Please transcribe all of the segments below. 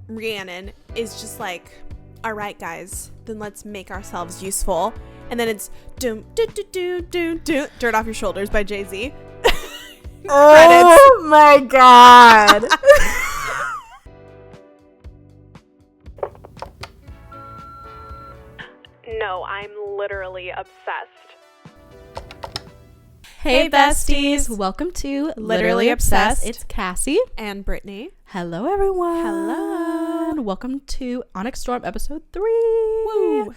Rhiannon is just like, all right, guys, then let's make ourselves useful. And then it's doom, do, do, do, do, do, Dirt Off Your Shoulders by Jay-Z. Oh my God. No, I'm literally obsessed. Hey besties, welcome to Literally Obsessed. It's Cassy and Brittany. Hello everyone. Hello. Welcome to Onyx Storm episode 3. Woo.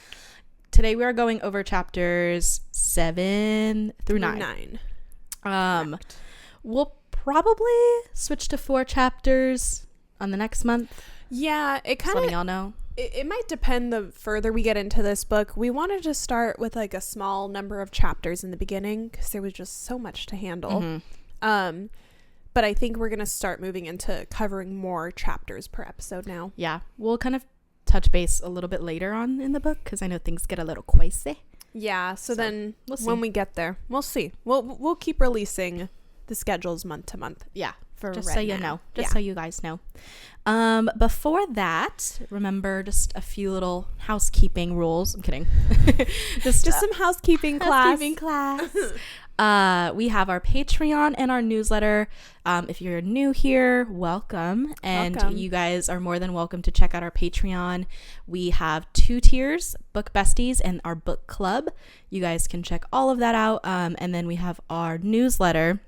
Today we are going over chapters 7 through 9. Correct. We'll probably switch to 4 chapters on the next month. Yeah, it kind of, letting y'all know. It might depend the further we get into this book. We wanted to start with like a small number of chapters in the beginning because there was just so much to handle. Mm-hmm. But I think we're going to start moving into covering more chapters per episode now. Yeah, we'll kind of touch base a little bit later on in the book because I know things get a little crazy. Yeah, so then we'll see. When we get there, we'll see. We'll keep releasing the schedules month to month. Yeah. For just right so you now. know, just so you guys know. Before that, remember just a few little housekeeping rules. I'm kidding. just some housekeeping class. We have our Patreon and our newsletter. If you're new here, welcome. And you guys are more than welcome to check out our Patreon. We have 2 tiers, Book Besties and our book club. You guys can check all of that out. And then we have our newsletter,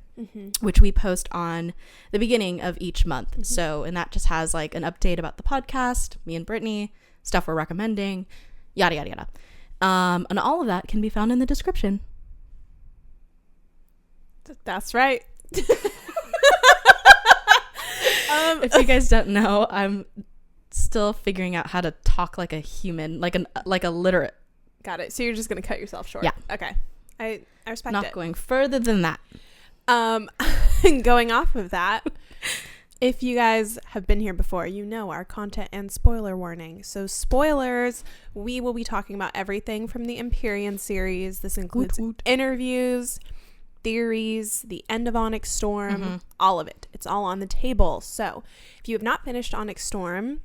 which we post on the beginning of each month. So, and that just has like an update about the podcast, me and Brittany, stuff we're recommending, yada, yada, yada. And all of that can be found in the description. That's right. If you guys don't know, I'm still figuring out how to talk like a human, like a literate. Got it. So you're just going to cut yourself short. Yeah. Okay. I respect it. Not going further than that. Going off of that, if you guys have been here before, you know our content and spoiler warning. So spoilers, we will be talking about everything from the Empyrean series. This includes interviews, theories, the end of Onyx Storm, all of it. It's all on the table. So if you have not finished Onyx Storm,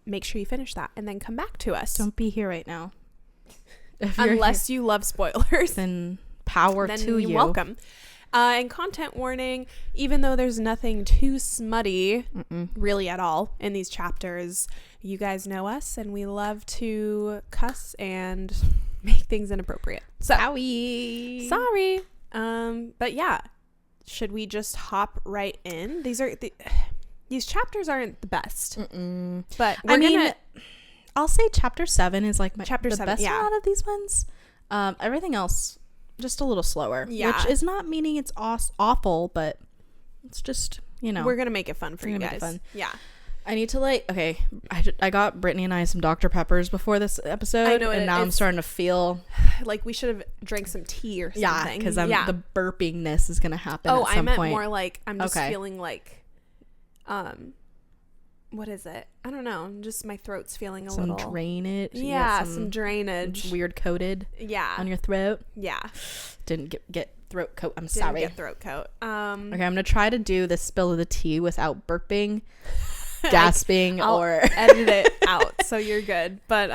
make sure you finish that and then come back to us. Don't be here right now. Unless you love spoilers. Then power to you. You're welcome. And content warning, even though there's nothing too smutty really at all in these chapters, you guys know us and we love to cuss and make things inappropriate. So sorry. But yeah, should we just hop right in? These chapters aren't the best, but I'll say chapter 7 is like the best one out of these ones. Everything else just a little slower, which is not meaning it's awful, but it's just, we're gonna make it fun for you guys. Yeah, I need to I got Brittany and I some Dr. Peppers before this episode. I know, and now I'm starting to feel like we should have drank some tea or something. Yeah, because the burpingness is gonna happen. Oh, at some I meant point. more like I'm just feeling like, what is it? I don't know. Just my throat's feeling some little drainage. Yeah, some drainage. Weird coated. Yeah. On your throat. Yeah. Didn't get throat coat. Didn't sorry. Get throat coat. Okay, I'm gonna try to do the spill of the tea without burping, gasping, I'll or edit it out, so you're good. But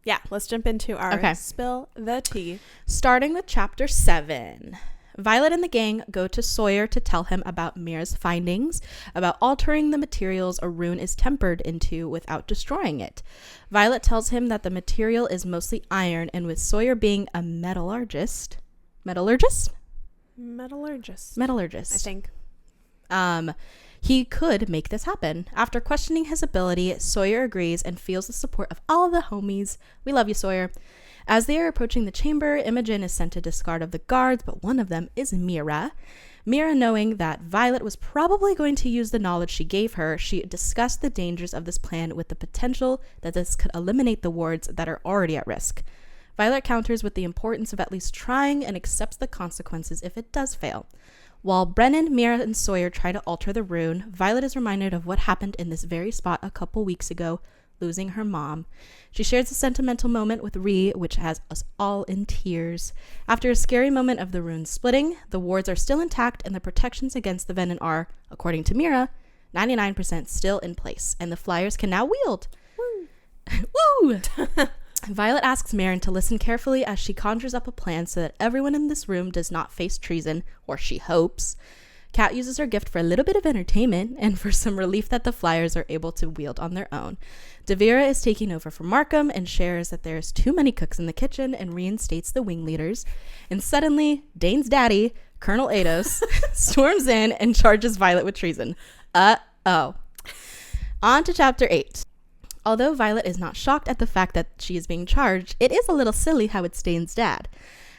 yeah, let's jump into our spill the tea. Starting with chapter 7. Violet and the gang go to Sawyer to tell him about Mira's findings about altering the materials a rune is tempered into without destroying it. Violet tells him that the material is mostly iron, and with Sawyer being a metallurgist, I think, he could make this happen. After questioning his ability, Sawyer agrees and feels the support of all the homies. We love you, Sawyer. As they are approaching the chamber, Imogen is sent to discard of the guards, but one of them is Mira. Mira, knowing that Violet was probably going to use the knowledge she gave her, she discussed the dangers of this plan with the potential that this could eliminate the wards that are already at risk. Violet counters with the importance of at least trying and accepts the consequences if it does fail. While Brennan, Mira, and Sawyer try to alter the rune, Violet is reminded of what happened in this very spot a couple weeks ago, losing her mom. She shares a sentimental moment with Rhee, which has us all in tears. After a scary moment of the rune splitting, the wards are still intact and the protections against the venom are, according to Mira, 99% still in place, and the flyers can now wield. Woo! Violet asks Marin to listen carefully as she conjures up a plan so that everyone in this room does not face treason, or she hopes. Kat uses her gift for a little bit of entertainment and for some relief that the flyers are able to wield on their own. Devera is taking over for Markham and shares that there's too many cooks in the kitchen and reinstates the wing leaders. And suddenly, Dane's daddy, Colonel Ados, storms in and charges Violet with treason. Uh-oh. On to chapter 8. Although Violet is not shocked at the fact that she is being charged, it is a little silly how it's Dane's dad.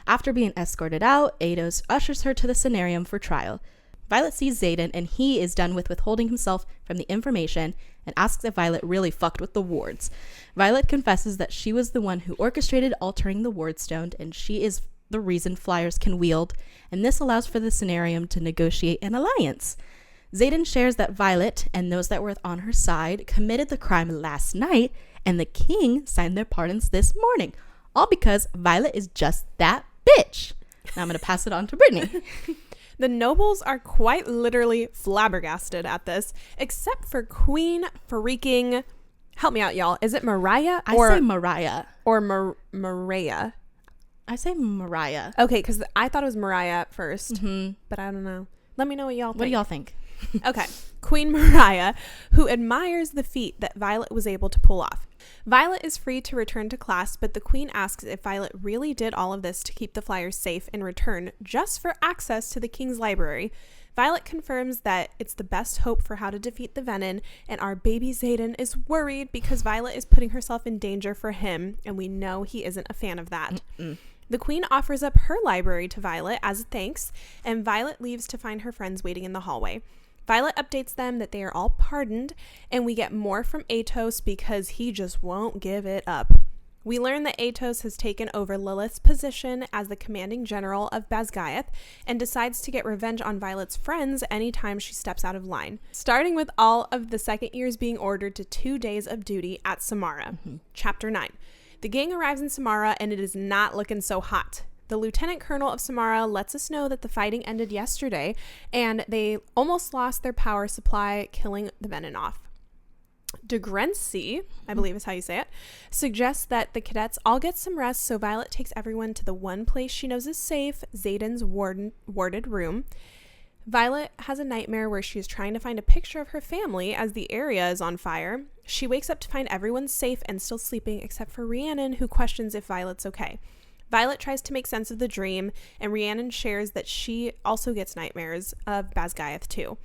After being escorted out, Ados ushers her to the Senarium for trial. Violet sees Xaden, and he is done with withholding himself from the information and asks if Violet really fucked with the wards. Violet confesses that she was the one who orchestrated altering the ward stone, and she is the reason flyers can wield, and this allows for the Senarium to negotiate an alliance. Xaden shares that Violet and those that were on her side committed the crime last night, and the king signed their pardons this morning, all because Violet is just that bitch. Now I'm going to pass it on to Brittany. The nobles are quite literally flabbergasted at this, except for Queen freaking... Help me out, y'all. Is it Mariah? I say Mariah. Or Mariah? I say Mariah. Okay, because I thought it was Mariah at first, but I don't know. Let me know what y'all think. What do y'all think? Okay, Queen Mariah, who admires the feat that Violet was able to pull off. Violet is free to return to class, but the Queen asks if Violet really did all of this to keep the flyers safe in return just for access to the King's library. Violet confirms that it's the best hope for how to defeat the Venom, and our baby Xaden is worried because Violet is putting herself in danger for him, and we know he isn't a fan of that. The Queen offers up her library to Violet as a thanks, and Violet leaves to find her friends waiting in the hallway. Violet updates them that they are all pardoned, and we get more from Atos because he just won't give it up. We learn that Atos has taken over Lilith's position as the commanding general of Basgiath and decides to get revenge on Violet's friends anytime she steps out of line, starting with all of the second years being ordered to 2 days of duty at Samara. Chapter 9. The gang arrives in Samara, and it is not looking so hot. The lieutenant colonel of Samara lets us know that the fighting ended yesterday, and they almost lost their power supply, killing the Venom off. De Grency, I believe is how you say it, suggests that the cadets all get some rest, so Violet takes everyone to the one place she knows is safe, Xaden's warded room. Violet has a nightmare where she is trying to find a picture of her family as the area is on fire. She wakes up to find everyone safe and still sleeping except for Rhiannon, who questions if Violet's okay. Violet tries to make sense of the dream, and Rhiannon shares that she also gets nightmares of Basgiath too.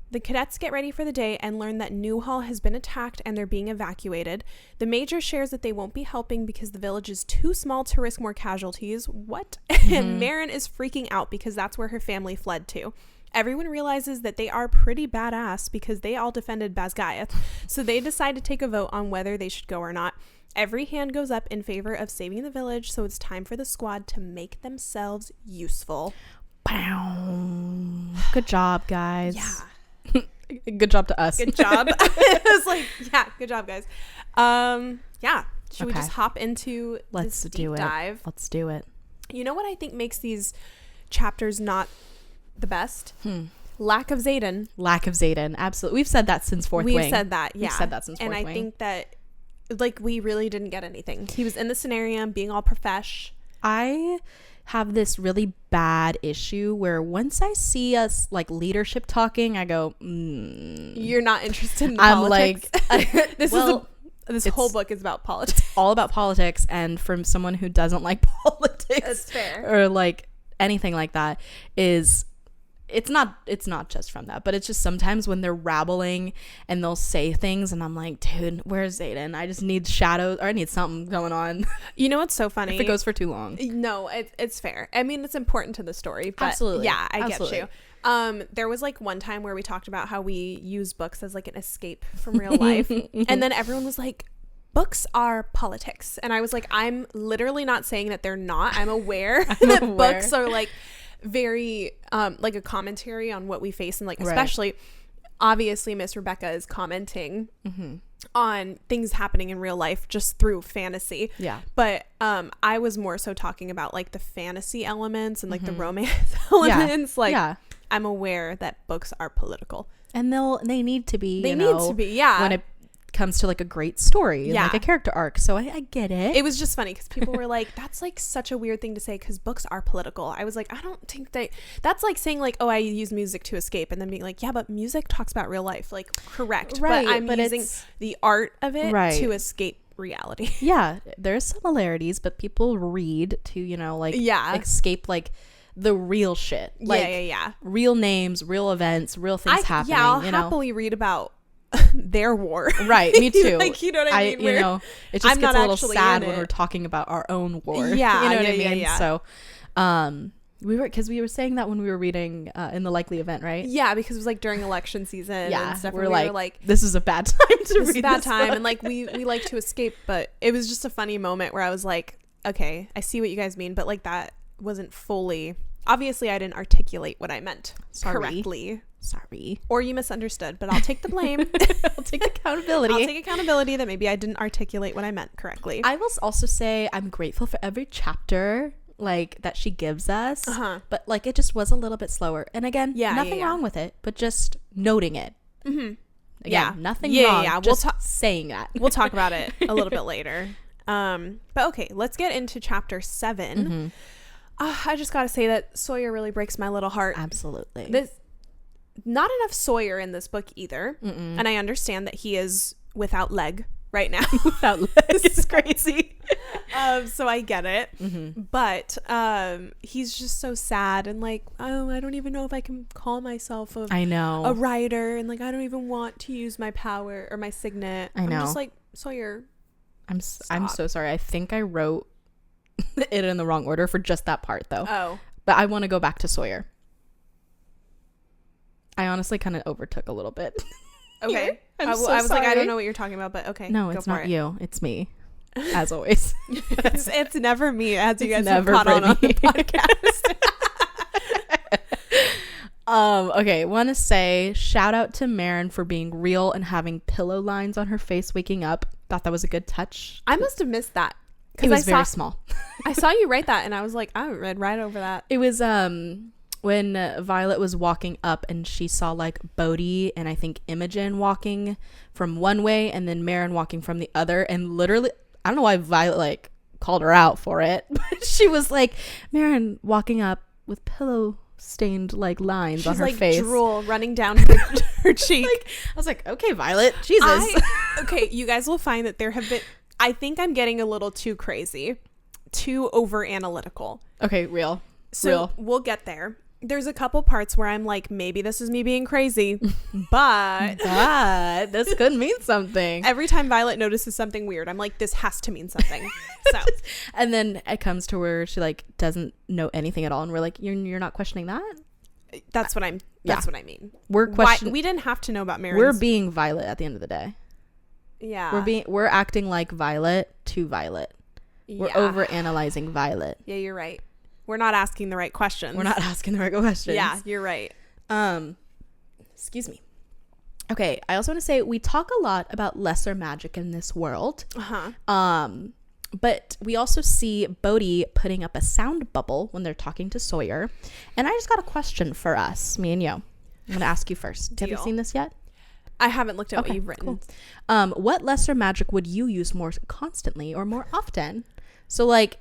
The cadets get ready for the day and learn that Newhall has been attacked and they're being evacuated. The major shares that they won't be helping because the village is too small to risk more casualties. What? And Marin is freaking out because that's where her family fled to. Everyone realizes that they are pretty badass because they all defended Basgiath, so they decide to take a vote on whether they should go or not. Every hand goes up in favor of saving the village, so it's time for the squad to make themselves useful. Good job, guys. Yeah. Good job to us. Good job. It was like, yeah, good job, guys. Yeah. Should we just hop into this deep dive? Let's do it. You know what I think makes these chapters not the best? Lack of Xaden. Absolutely. We've said that since Fourth Wing. We've said that, yeah. We've said that since Fourth Wing. And I think that, like, we really didn't get anything. He was in the Senarium being all profesh. I have this really bad issue where once I see us like leadership talking, I go, You're not interested in politics. I'm like, this whole book is about politics. All about politics, and from someone who doesn't like politics, that's fair, or like anything like that, is it's not just from that, but it's just sometimes when they're rabbling and they'll say things and I'm like, dude, where's Xaden? I just need shadows, or I need something going on. You know what's so funny? If it goes for too long. No, it's fair. I mean, it's important to the story, but absolutely. Yeah, I get you. There was like one time where we talked about how we use books as like an escape from real life, and then everyone was like, books are politics, and I was like, I'm literally not saying that they're not. I'm aware that books are like very like a commentary on what we face, and like especially obviously Miss Rebecca is commenting on things happening in real life just through fantasy, but I was more so talking about like the fantasy elements and like the romance elements. I'm aware that books are political. And they need to be, yeah. when it comes to like a great story, yeah, and like a character arc. So I get it. It was just funny because people were like, that's like such a weird thing to say because books are political. I was like, I don't think that's like saying like, oh, I use music to escape, and then being like, yeah, but music talks about real life. Like, correct, right, but I'm using the art of it to escape reality. Yeah, there's similarities, but people read to, escape like the real shit. Like, real names, real events, real things happening. Yeah, I'll happily read about their war. Right, me too. Like, you know what I mean? It just gets a little sad when we're talking about our own war. Yeah, you know what I mean? Yeah. So, we were saying that when we were reading in the likely event, right? Yeah, because it was like during election season and stuff. We were like, this is a bad time to read. This bad time, and like we like to escape, but it was just a funny moment where I was like, okay, I see what you guys mean, but like that wasn't fully. Obviously, I didn't articulate what I meant correctly. Sorry. Or you misunderstood, but I'll take the blame. I'll take accountability. I'll take accountability that maybe I didn't articulate what I meant correctly. I will also say I'm grateful for every chapter like that she gives us, but like it just was a little bit slower. And again, nothing wrong with it, but just noting it. Mm-hmm. Again, nothing wrong. Yeah, just saying that. We'll talk about it a little bit later. But okay, let's get into chapter 7. Mm-hmm. I just gotta say that Sawyer really breaks my little heart. Absolutely. Not enough Sawyer in this book either. Mm-mm. And I understand that he is without leg right now. Without leg is crazy. So I get it. Mm-hmm. But he's just so sad and like, oh, I don't even know if I can call myself a writer, and like I don't even want to use my power or my signet. I'm just like, Sawyer, I'm so sorry. I think I wrote it in the wrong order for just that part though. Oh. But I want to go back to Sawyer. I honestly kind of overtook a little bit. Okay. I was sorry. like, I don't know what you're talking about, but okay. No, it's not you. It's me. As always. it's never me, as you guys have caught on the podcast. Okay, want to say shout out to Marin for being real and having pillow lines on her face waking up. Thought that was a good touch. I must have missed that. It was very small. I saw you write that and I was like, I read right over that. It was when Violet was walking up and she saw like Bodhi and I think Imogen walking from one way and then Marin walking from the other, and literally I don't know why Violet like called her out for it, but she was like, Marin walking up with pillow stained like lines on her like face, drool running down her cheek. Like, I was like, okay, Violet, Jesus. Okay, you guys will find that there have been, I think I'm getting a little too crazy, too over analytical. Okay, real. We'll get there. There's a couple parts where I'm like, maybe this is me being crazy, but this could mean something. Every time Violet notices something weird, I'm like, this has to mean something. So, and then it comes to where she like doesn't know anything at all, and we're like, you're not questioning that. That's what I'm. That's what I mean. We're questioning. We didn't have to know about Marin's. We're being Violet at the end of the day. Yeah. We're acting like Violet to Violet. We're over analyzing Violet. Yeah, you're right. We're not asking the right questions. Yeah, you're right. Excuse me. Okay, I also want to say we talk a lot about lesser magic in this world. But we also see Bodhi putting up a sound bubble when they're talking to Sawyer. And I just got a question for us, me and you. I'm going to ask you first. Have you seen this yet? I haven't looked at what you've written. Cool. What lesser magic would you use more constantly or more often? So like,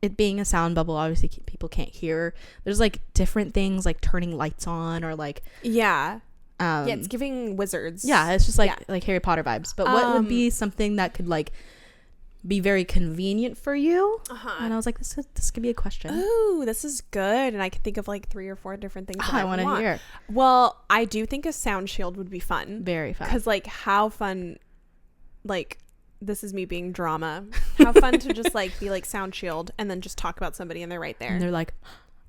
it being a sound bubble, obviously people can't hear. There's like different things like turning lights on or like it's giving wizards. Yeah, it's just like Harry Potter vibes. But what would be something that could like be very convenient for you? And I was like, this could be a question. Ooh, this is good. And I can think of like 3 or 4 different things that I want to hear. Well, I do think a sound shield would be fun. Very fun. Because like how fun, like, this is me being drama. How fun to just like be like sound shield and then just talk about somebody and they're right there. And they're like,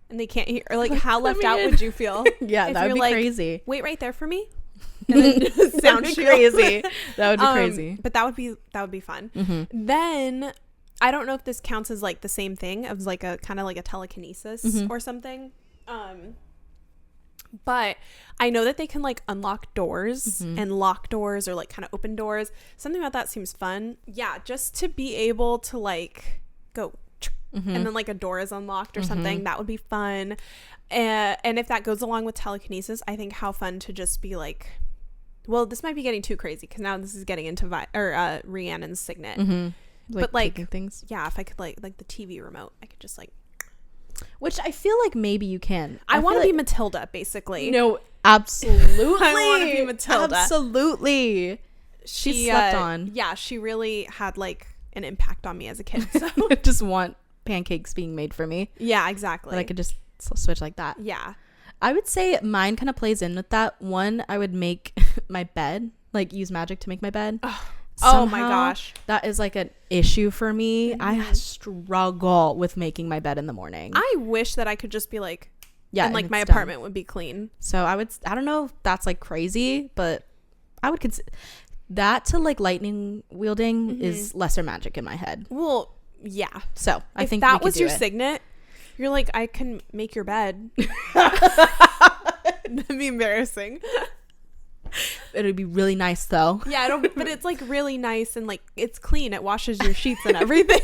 and they can't hear. Or like how left out would you feel? Yeah, that would be like, crazy. Wait right there for me. And then sound shield. Crazy. That would be crazy. But that would be fun. Mm-hmm. Then I don't know if this counts as like the same thing as like a kind of like a telekinesis or something. But I know that they can like unlock doors and lock doors or like kind of open doors. Something about that seems fun. Yeah, just to be able to like go and then like a door is unlocked or something, that would be fun. And if that goes along with telekinesis, I think how fun to just be like well, this might be getting too crazy because now this is getting into Rhiannon's signet. But like things. Yeah, if I could like the TV remote, I could just like. Which I feel like maybe you can. I want to be Matilda, basically. No, absolutely. I want to be Matilda. Absolutely. She slept on. Yeah, she really had like an impact on me as a kid. So I just want pancakes being made for me. Yeah, exactly. But I could just switch like that. Yeah. I would say mine kind of plays in with that. One, I would make my bed, like use magic to make my bed. Oh my gosh. That is like an issue for me. I struggle with making my bed in the morning. I wish that I could just be like, and like my done. apartment would be clean. So I don't know if that's like crazy, but I would consider that to like lightning wielding is lesser magic in my head. Well, yeah. So I think that was your signet, you're like, I can make your bed. That'd be embarrassing. It'd be really nice though. Yeah, but it's like really nice and like it's clean. It washes your sheets and everything.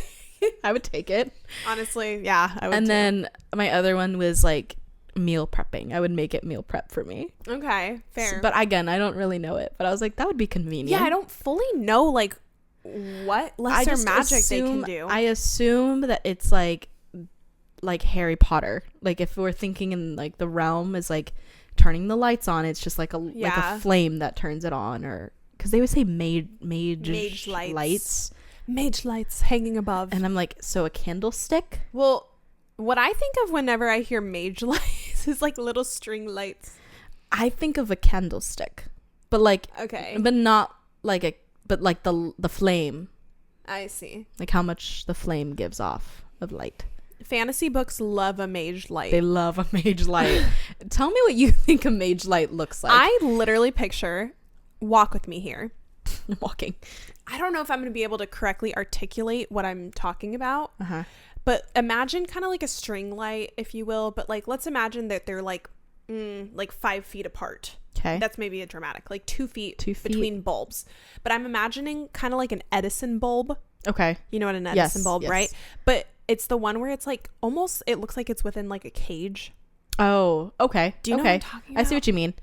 I would take it. Honestly, yeah. I would and then my other one was like meal prepping. I would make it meal prep for me. Okay, fair. But again, I don't really know it. But I was like, that would be convenient. Yeah, I don't fully know like what lesser magic they can do. I assume that it's like Harry Potter. Like if we're thinking in like the realm is like turning the lights on, it's just like a flame that turns it on, or because they would say mage lights hanging above, and I'm like, so a candlestick. Well, what I think of whenever I hear mage lights is like little string lights. I think of a candlestick, but like but not like but like the flame. I see, like how much the flame gives off of light. Fantasy books love a mage light. They love a mage light. Tell me what you think a mage light looks like. I literally picture, walk with me here. Walking. I don't know if I'm going to be able to correctly articulate what I'm talking about. But imagine kind of like a string light, if you will. But like, let's imagine that they're like 5 feet apart. Okay. That's maybe a dramatic, like 2 feet between bulbs. But I'm imagining kind of like an Edison bulb. Okay. You know what an Edison bulb, right? But it's the one where it's like almost, it looks like it's within like a cage. Oh, okay. Do you know what I'm talking about? I see what you mean.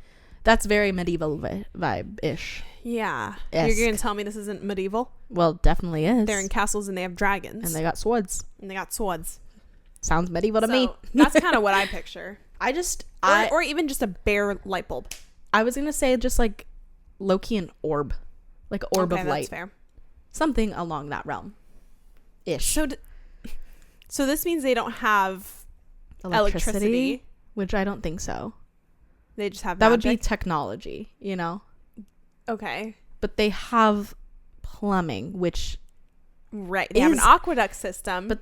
That's very medieval vibe-ish. Yeah. You're going to tell me this isn't medieval? Well, definitely is. They're in castles and they have dragons. And they got swords. Sounds medieval to me. That's kind of what I picture. Or even just a bare light bulb. I was going to say just like low-key an orb. Like an orb of light. That's fair. Something along that realm. Ish. So this means they don't have electricity, which I don't think so. They just have that magic. Would be technology, you know. Okay, but they have plumbing, which they have an aqueduct system, but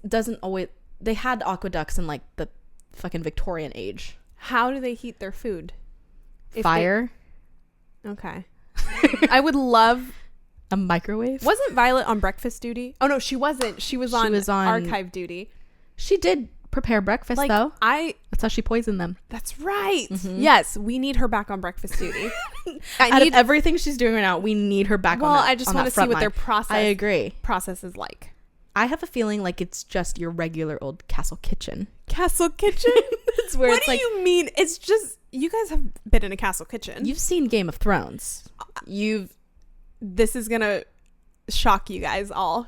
doesn't always. They had aqueducts in like the fucking Victorian age. How do they heat their food? Fire. Okay. I would love a microwave. Wasn't Violet on breakfast duty? Oh no, she wasn't. She was on archive duty. She did prepare breakfast though. That's how she poisoned them. That's right. Yes, we need her back on breakfast duty. Out of everything she's doing right now, we need her back on that. Well, I just want to see what their process. I agree. Process is like. I have a feeling like it's just your regular old castle kitchen. Castle kitchen? That's where what do you mean? It's just you guys have been in a castle kitchen. You've seen Game of Thrones. This is gonna shock you guys all.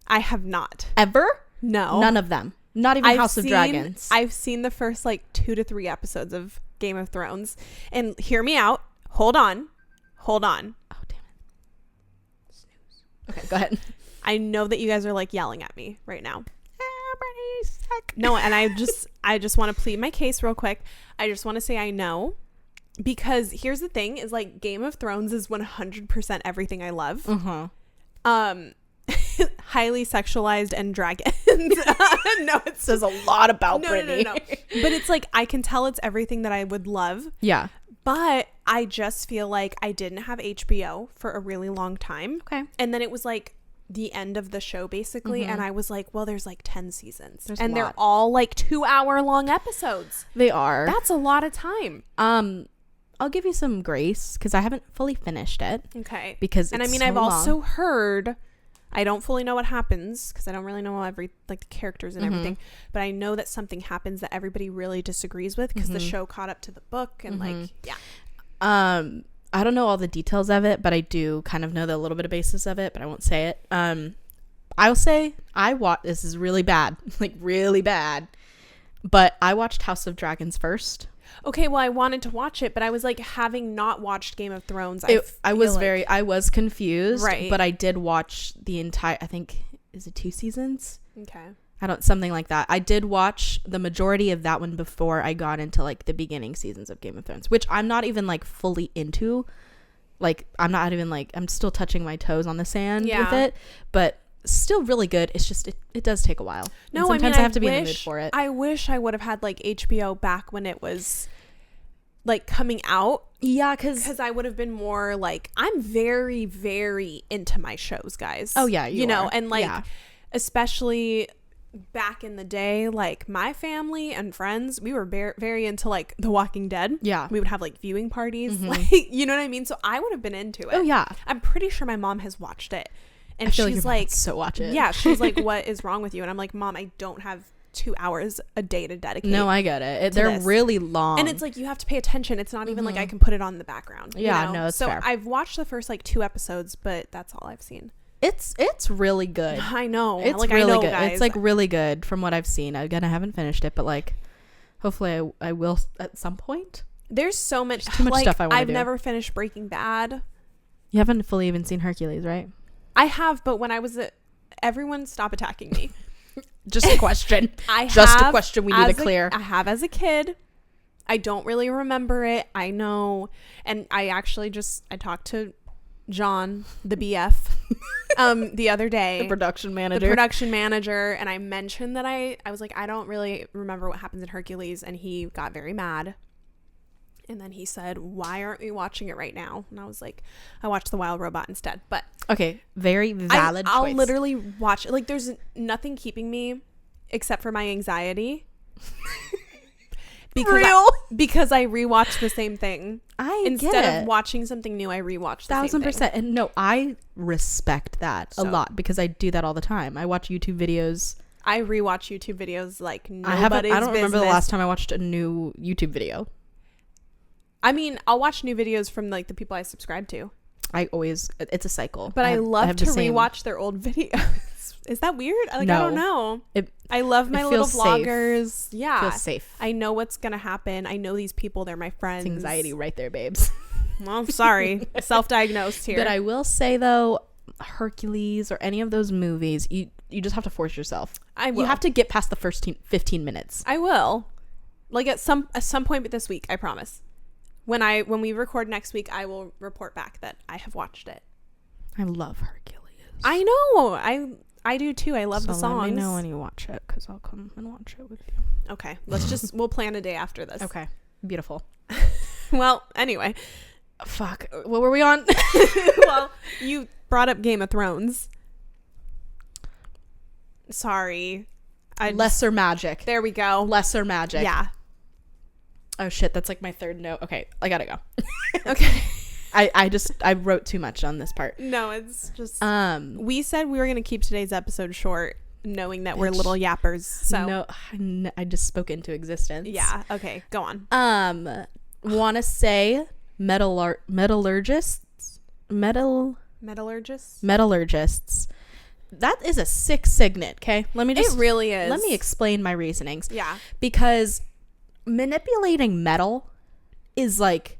I have not. Ever? No. None of them. Not even House of Dragons. I've seen the first like 2 to 3 episodes of Game of Thrones. And hear me out. Hold on. Oh, damn it. Snooze. Okay, go ahead. I know that you guys are like yelling at me right now. No, and I just want to plead my case real quick. I just want to say I know. Because here's the thing is like Game of Thrones is 100% everything I love. Highly sexualized and dragons. No, it says a lot about Brittany. No. But it's like I can tell it's everything that I would love. Yeah. But I just feel like I didn't have HBO for a really long time. Okay. And then it was like the end of the show basically. And I was like, well, there's like 10 seasons. They're all like 2-hour long episodes. They are. That's a lot of time. I'll give you some grace because I haven't fully finished it. Okay. Because I've also heard, I don't fully know what happens because I don't really know the characters and everything, but I know that something happens that everybody really disagrees with because the show caught up to the book and I don't know all the details of it, but I do kind of know the little bit of basis of it, but I won't say it. I'll say this is really bad, like really bad, but I watched House of Dragons first. Okay, well, I wanted to watch it, but I was like, having not watched Game of Thrones, I was confused, right? But I did watch the entire, I think, is it 2 seasons? Okay. Something like that. I did watch the majority of that one before I got into like the beginning seasons of Game of Thrones, which I'm not even like fully into. Like, I'm not even like, I'm still touching my toes on the sand with it, but still really good. It's just, it does take a while. No, and sometimes I have to be in the mood for it. I wish I would have had like HBO back when it was like coming out. Yeah, because I would have been more like, I'm very, very into my shows, guys. Oh yeah, you know, are. and like, especially back in the day, like my family and friends, we were very into like The Walking Dead. Yeah, we would have like viewing parties, like, you know what I mean? So I would have been into it. Oh yeah, I'm pretty sure my mom has watched it, and she's like, so watch it. Yeah, she's like, what is wrong with you? And I'm like, Mom, I don't have 2 hours a day to dedicate. No, I get it. They're really long, and it's like you have to pay attention. It's not even like I can put it on in the background. Yeah, you know? no, it's so fair. I've watched the first like 2 episodes, but that's all I've seen. It's really good. I know. It's like, really I know, good. guys. It's like really good from what I've seen. Again, I haven't finished it, but like hopefully I will at some point. There's so much too much like, stuff I want to do. I've never finished Breaking Bad. You haven't fully even seen Hercules, right? I have, but when I was everyone stop attacking me. Just a question. A question we need to clear. I have as a kid. I don't really remember it. I know. And I actually I talked to John, the BF, the other day. The production manager. And I mentioned that I was like, I don't really remember what happens in Hercules. And he got very mad. And then he said, why aren't we watching it right now? And I was like, I watched The Wild Robot instead. But okay, very valid choice. I'll literally watch it. Like, there's nothing keeping me except for my anxiety. Because I rewatch the same thing. Instead of watching something new, I rewatch the same thing. 1000%. And no, I respect that a lot because I do that all the time. I watch YouTube videos. I rewatch YouTube videos like nobody's I don't remember the last time I watched a new YouTube video. I mean, I'll watch new videos from like the people I subscribe to. It's a cycle. But I love to rewatch their old videos. Is that weird? Like, no. I don't know. I love my little vloggers. Safe. Yeah. Feels safe. I know what's going to happen. I know these people. They're my friends. It's anxiety right there, babes. Well, I'm sorry. Self-diagnosed here. But I will say, though, Hercules or any of those movies, you just have to force yourself. I will. You have to get past the first 15 minutes. I will. Like at some point this week, I promise. When we record next week, I will report back that I have watched it. I love Hercules. I know. I do too. I love the songs. Let me know when you watch it because I'll come and watch it with you. Okay. We'll plan a day after this. Okay. Beautiful. Well, anyway. Fuck. What were we on? Well, you brought up Game of Thrones. Sorry. Lesser magic. There we go. Lesser magic. Yeah. Oh shit, that's like my third note. Okay, I gotta go. Okay. I wrote too much on this part. No, it's just we said we were gonna keep today's episode short, knowing that we're little yappers. So no, I just spoke into existence. Yeah. Okay, go on. Want to say metallurgists. That is a sick signet. Okay, it really is. Let me explain my reasonings. Yeah, because manipulating metal is like,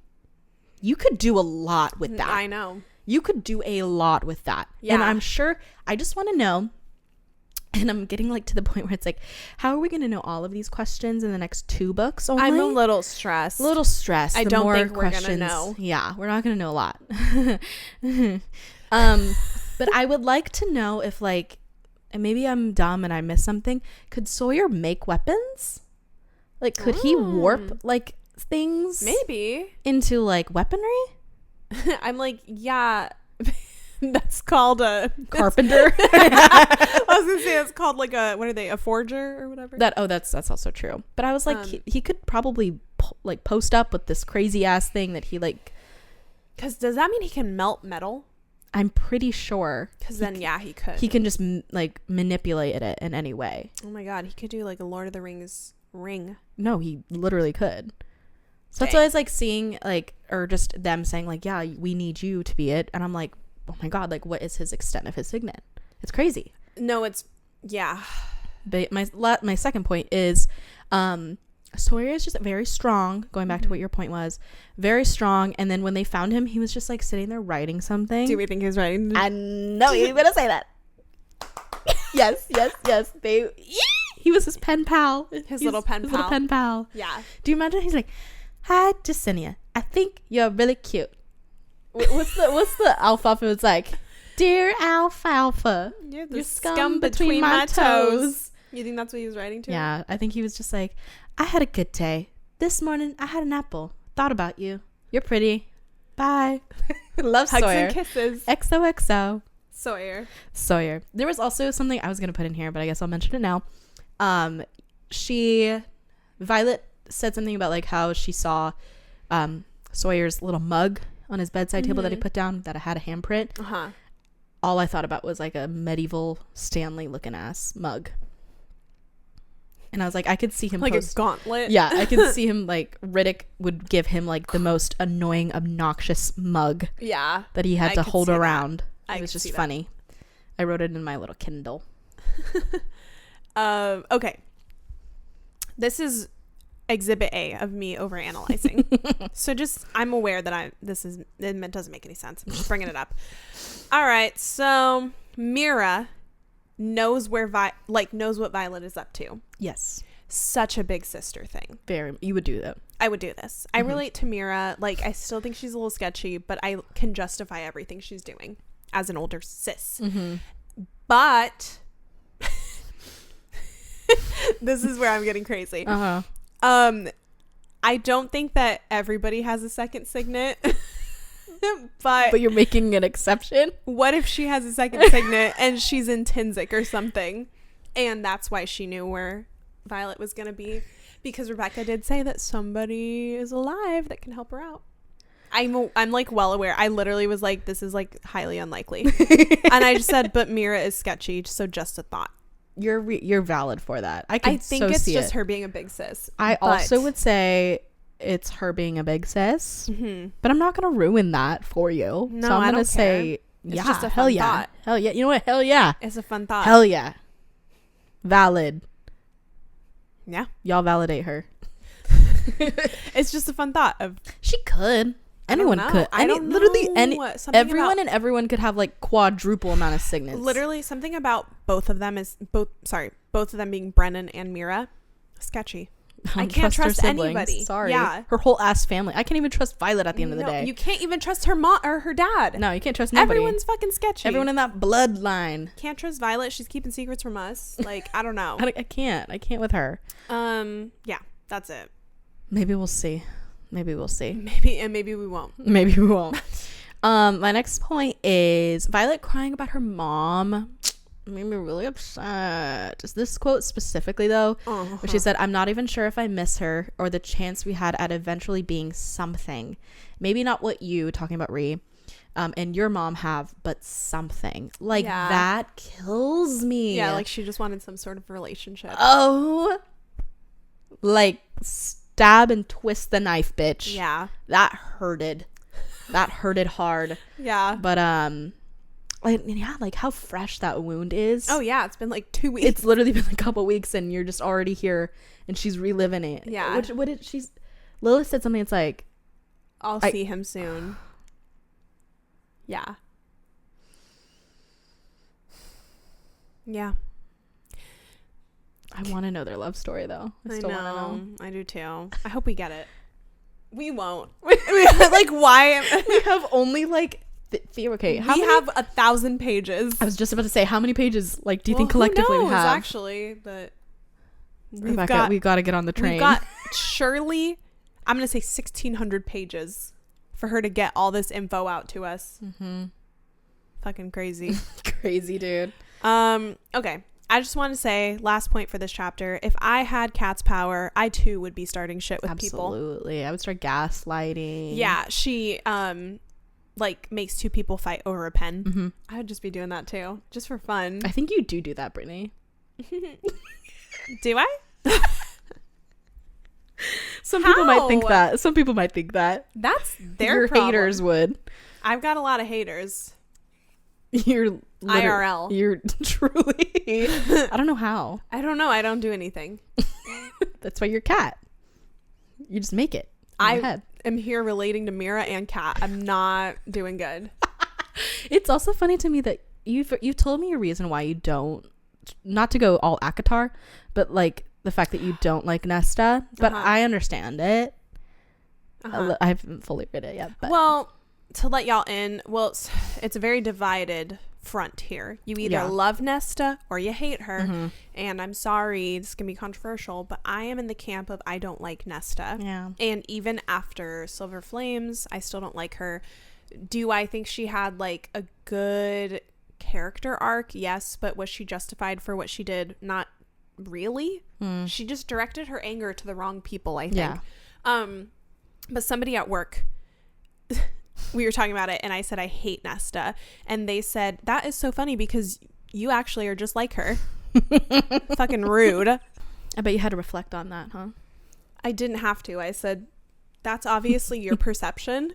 you could do a lot with that. I know. You could do a lot with that. Yeah. And I'm sure, I just want to know, and I'm getting like to the point where it's like, how are we going to know all of these questions in the next 2 books only? I'm a little stressed. I don't think we're going to know. Yeah, we're not going to know a lot. But I would like to know if like, and maybe I'm dumb and I missed something, could Sawyer make weapons? Like, could he warp like things maybe into like weaponry? I'm like, yeah. That's called a carpenter. I was gonna say it's called like a forger or whatever. That's also true. But I was like, he could probably like post up with this crazy ass thing that he like. Because does that mean he can melt metal? I'm pretty sure. Because then he could. He can just like manipulate it in any way. Oh my god, he could do like a Lord of the Rings ring. No, he literally could. So that's why I was like seeing like, or just them saying like, yeah, we need you to be it. And I'm like, oh my God, like what is his extent of his signet? It's crazy. No, it's, yeah. But my second point is Sawyer is just very strong, going back to what your point was, very strong. And then when they found him, he was just like sitting there writing something. Do we think he was writing? I know you're gonna say that. yes. He was his pen pal. His little pen pal. Yeah. Do you imagine? He's like, hi, Jasenia. I think you're really cute. What's the alfalfa? It's like, dear alfalfa, you're the scum between my toes. You think that's what he was writing to? Yeah, I think he was just like, I had a good day. This morning, I had an apple. Thought about you. You're pretty. Bye. Love Hugs Sawyer. and kisses. XOXO. Sawyer. There was also something I was going to put in here, but I guess I'll mention it now. Violet said something about like how she saw Sawyer's little mug on his bedside table that he put down that had a handprint. Uh-huh. All I thought about was like a medieval Stanley looking ass mug. And I was like, I could see him like a gauntlet. Yeah, I could see him like Riddick would give him like the most annoying, obnoxious mug. Yeah. That he had to hold around. It was just funny. I wrote it in my little Kindle. Okay. This is exhibit A of me overanalyzing. So just, I'm aware that it doesn't make any sense. I'm just bringing it up. All right. So Mira knows knows what Violet is up to. Yes. Such a big sister thing. Very. You would do that. I would do this. I relate to Mira. Like, I still think she's a little sketchy, but I can justify everything she's doing as an older sis. But this is where I'm getting crazy. I don't think that everybody has a second signet. But you're making an exception. What if she has a second signet and she's in Tinsic or something, and that's why she knew where Violet was going to be? Because Rebecca did say that somebody is alive that can help her out. I'm like well aware. I literally was like, this is like highly unlikely. And I just said, but Mira is sketchy, so just a thought. You're valid for that. I think it's just her being a big sis. I also would say it's her being a big sis, but I'm not gonna ruin that for you. No, so I'm gonna don't say, it's yeah, just a hell fun yeah, thought. hell yeah. You know what? Hell yeah, it's a fun thought. Hell yeah, valid. Yeah, y'all validate her. It's just a fun thought of she could. Anyone could. Everyone could have like quadruple amount of signets. Literally, something about both of them being Brennan and Mira, sketchy. I can't trust anybody. Sorry. Yeah. Her whole ass family. I can't even trust Violet at the end of the day. You can't even trust her mom or her dad. No, you can't trust nobody. Everyone's fucking sketchy. Everyone in that bloodline. Can't trust Violet. She's keeping secrets from us. Like, I don't know. I can't with her. Yeah, that's it. Maybe we'll see. Maybe we won't. Maybe we won't. My next point is Violet crying about her mom. Made me really upset. Just this quote specifically though, where she said, I'm not even sure if I miss her or the chance we had at eventually being something. Maybe not what you, talking about Ree, and your mom have, but something. Like, that kills me. Yeah, like she just wanted some sort of relationship. Oh, like stab and twist the knife, bitch. Yeah. That hurted. That hurted hard. Yeah. But like how fresh that wound is. Oh yeah, it's been like 2 weeks. It's literally been a couple weeks and you're just already here and she's reliving it. Yeah. Lilith said something. It's like, I'll see him soon. Yeah. I want to know their love story though. I still want to know. I do too. I hope we get it. We won't. Like, why? We have only like okay. We have 1,000 pages. I was just about to say, how many pages like do you think collectively we have? Actually, but we got to get on the train. We've got surely, I'm gonna say 1,600 pages for her to get all this info out to us. Fucking crazy. Crazy, dude. Okay. I just want to say, last point for this chapter, if I had cat's power, I too would be starting shit with people. Absolutely. I would start gaslighting. Yeah, she like makes two people fight over a pen. I would just be doing that too, just for fun. I think you do that, Brittany. Do I? Some people might think that. Some people might think that. That's their Your problem. haters would. I've got a lot of haters. You're IRL. You're truly. I don't know how. I don't know. I don't do anything. That's why you're a cat. You just make it. I am here relating to Mira and Kat. I'm not doing good. It's also funny to me that you've told me a reason why you don't, not to go all Akatar, but like the fact that you don't like Nesta. But I understand it. I haven't fully read it yet. But. Well, to let y'all in, it's a very divided front here. You either love Nesta or you hate her. And I'm sorry, this can be controversial, but I am in the camp of I don't like Nesta. Yeah. And even after Silver Flames, I still don't like her. Do I think she had like a good character arc? Yes, but was she justified for what she did? Not really. She just directed her anger to the wrong people, I think. Yeah. But somebody at work, we were talking about it and I said I hate Nesta, and they said that is so funny because you actually are just like her. Fucking rude. I bet you had to reflect on that, huh? I didn't have to. I said that's obviously your perception.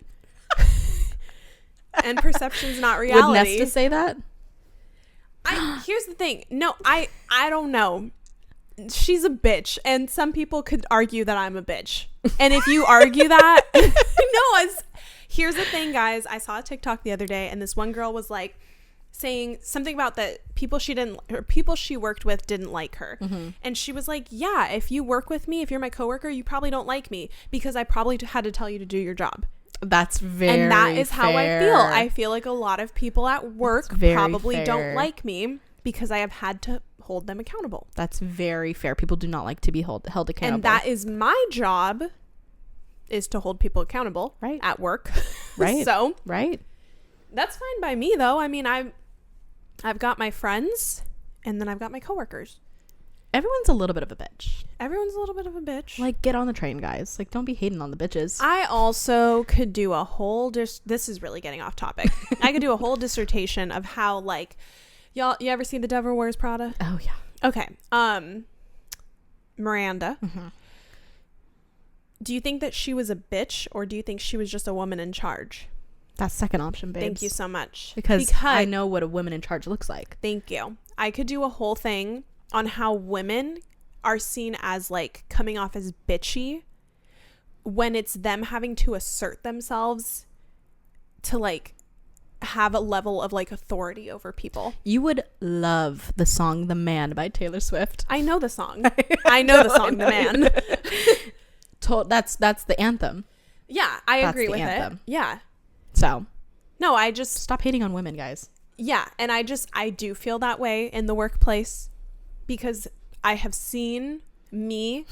And perception's not reality. Would Nesta say that? Here's the thing. No, I don't know. She's a bitch, and some people could argue that I'm a bitch. And if you argue that, here's the thing, guys. I saw a TikTok the other day, and this one girl was like saying something about that people she worked with didn't like her. And she was like, yeah, if you work with me, if you're my coworker, you probably don't like me because I probably had to tell you to do your job. That's very And that is fair. how I feel. I feel like a lot of people at work probably don't like me because I have had to hold them accountable. That's very fair. People do not like to be held accountable. And that is my job, is to hold people accountable at work. Right. So right. That's fine by me though. I mean, I've got my friends and then I've got my coworkers. Everyone's a little bit of a bitch. Everyone's a little bit of a bitch. Like, get on the train, guys. Like, don't be hating on the bitches. I also could do a whole this is really getting off topic. I could do a whole dissertation of how, like, you ever see The Devil Wears Prada? Oh yeah. Okay. Miranda. Do you think that she was a bitch, or do you think she was just a woman in charge? That second option, babes. Thank you so much. Because I know what a woman in charge looks like. Thank you. I could do a whole thing on how women are seen as like coming off as bitchy when it's them having to assert themselves to like have a level of like authority over people. You would love the song The Man by Taylor Swift. I know the song. I know the song The Man. That's the anthem. Yeah, I agree with it. Yeah. So, no, I just stop hating on women, guys. Yeah, and I do feel that way in the workplace because I have seen me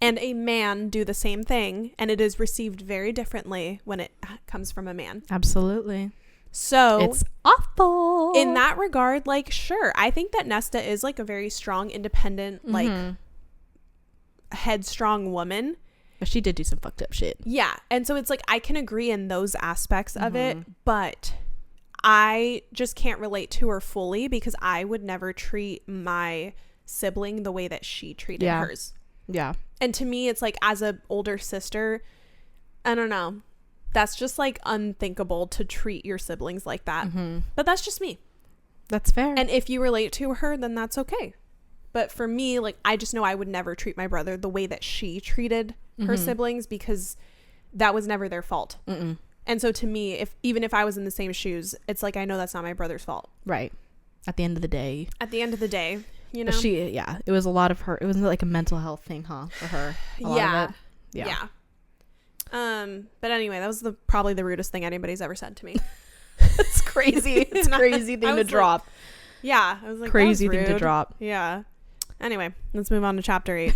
and a man do the same thing, and it is received very differently when it comes from a man. Absolutely. So it's awful. In that regard, like, sure, I think that Nesta is like a very strong, independent, like headstrong woman. But she did do some fucked up shit. Yeah. And so it's like I can agree in those aspects of it, but I just can't relate to her fully because I would never treat my sibling the way that she treated hers. Yeah. And to me, it's like, as an older sister, I don't know. That's just like unthinkable to treat your siblings like that. But that's just me. That's fair. And if you relate to her, then that's okay. But for me, like, I just know I would never treat my brother the way that she treated her siblings because that was never their fault. And so to me, even if I was in the same shoes, it's like, I know that's not my brother's fault. Right. At the end of the day, you know, it was a lot of her. It was like a mental health thing, huh? For her. Yeah. But anyway, that was probably the rudest thing anybody's ever said to me. It's crazy. It's a crazy thing to drop. Yeah. I was like, crazy thing to drop. Yeah. Anyway, let's move on to chapter 8.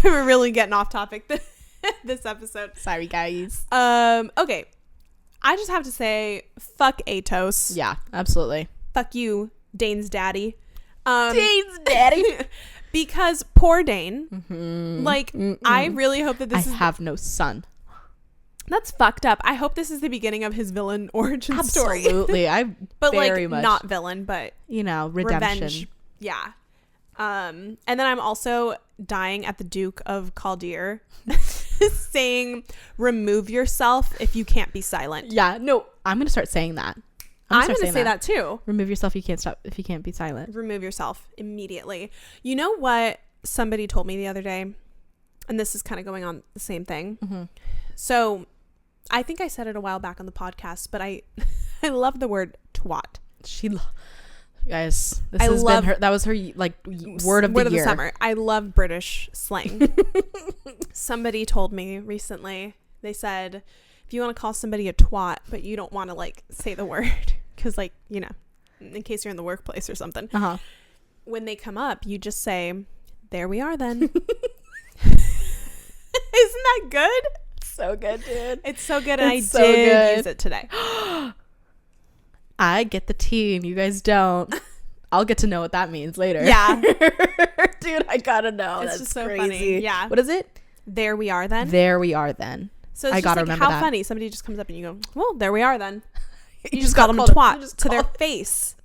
We're really getting off topic this episode. Sorry, guys. Okay. I just have to say, fuck Atos. Yeah, absolutely. Fuck you, Dane's daddy. Dane's daddy. Because poor Dane. Like, I really hope that I have no son. That's fucked up. I hope this is the beginning of his villain origin story. Absolutely. But very like, much. not villain, but redemption. Revenge. Yeah. And then I'm also dying at the Duke of Caldeer saying remove yourself if you can't be silent. Yeah, no, I'm gonna start saying that. I'm gonna say that too. Remove yourself if you can't be silent. Remove yourself immediately. You know what somebody told me the other day, and this is kind of going on the same thing. Mm-hmm. So I think I said it a while back on the podcast, but I love the word twat. Guys, that was her like word of the year. Summer. I love British slang. Somebody told me recently, they said, if you want to call somebody a twat, but you don't want to like say the word, because like, you know, in case you're in the workplace or something, when they come up, you just say, there we are then. Isn't that good? So good, dude. It's so good, and I did use it today. I get the tea and you guys don't. I'll get to know what that means later. Yeah. Dude, I gotta know. It's That's just so crazy. Funny. Yeah. What is it? There we are then. There we are then. So it's just like, how funny. Somebody just comes up and you go, well, there we are then. You just call them a twat to their face.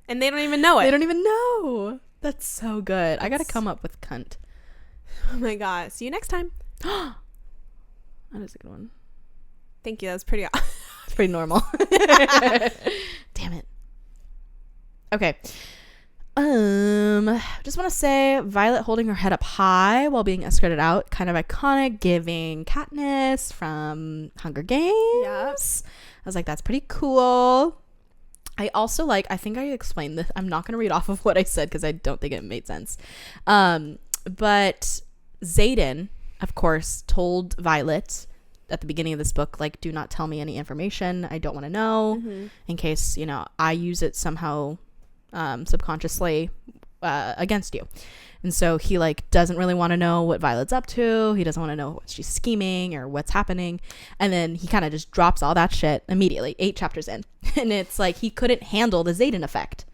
And they don't even know it. They don't even know. That's so good. I gotta come up with cunt. Oh my God. See you next time. That is a good one. Thank you. That was pretty It's pretty normal. Damn it. Okay. Just want to say Violet holding her head up high while being escorted out, kind of iconic, giving Katniss from Hunger Games. Yes. I was like, that's pretty cool. I also I think I explained this. I'm not going to read off of what I said because I don't think it made sense. But Xaden, of course, told Violet at the beginning of this book, like, do not tell me any information I don't want to know, in case, you know, I use it somehow subconsciously against you. And so he like doesn't really want to know what Violet's up to. He doesn't want to know what she's scheming or what's happening. And then he kind of just drops all that shit immediately, 8 chapters in. And it's like he couldn't handle the Xaden effect.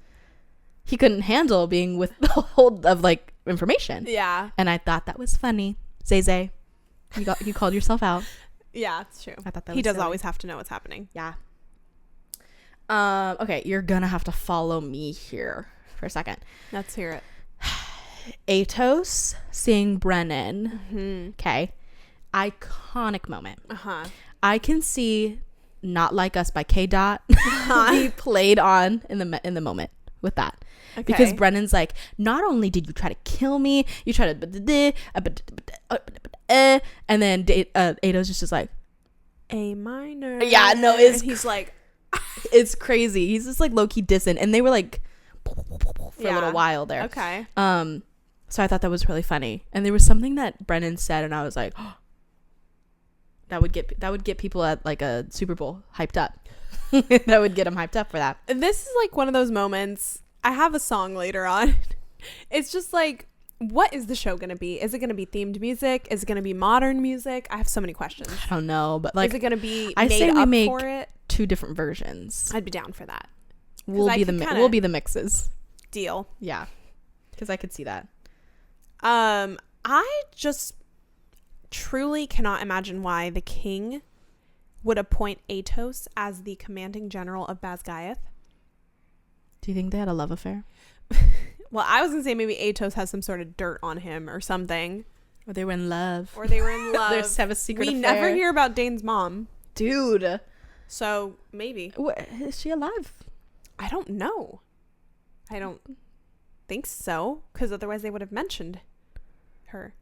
He couldn't handle being withhold of like information. Yeah. And I thought that was funny. Zay, you called yourself out. Yeah, it's true. I thought that he was does silly. always have to know what's happening. Yeah. Okay, you're gonna have to follow me here for a second. Let's hear it. Atos seeing Brennan. Okay. Iconic moment. I can see Not Like Us by K. Dot be played on in the moment with that. Okay. Because Brennan's like, not only did you try to kill me, you tried to and then Atos just like A minor. Yeah, no, he's like it's crazy. He's just like low-key dissing, and they were like for a little while there. Okay. So I thought that was really funny, and there was something that Brennan said, and I was like, oh, that would get people at like a Super Bowl hyped up. That would get them hyped up for that. This is like one of those moments. I have a song later on. It's just like, what is the show gonna be? Is it gonna be themed music? Is it gonna be modern music? I have so many questions. I don't know, but like, is it gonna be I made say we up make for it? 2 different versions. I'd be down for that. We'll be the mixes. Deal. Yeah, because I could see that. I just truly cannot imagine why the king would appoint Atos as the commanding general of Basgiath. Do you think they had a love affair? Well, I was gonna say maybe Atos has some sort of dirt on him or something. Or they were in love. They have a secret affair. We never hear about Dane's mom. Dude. So, maybe. Is she alive? I don't know. I don't think so. Because otherwise they would have mentioned her.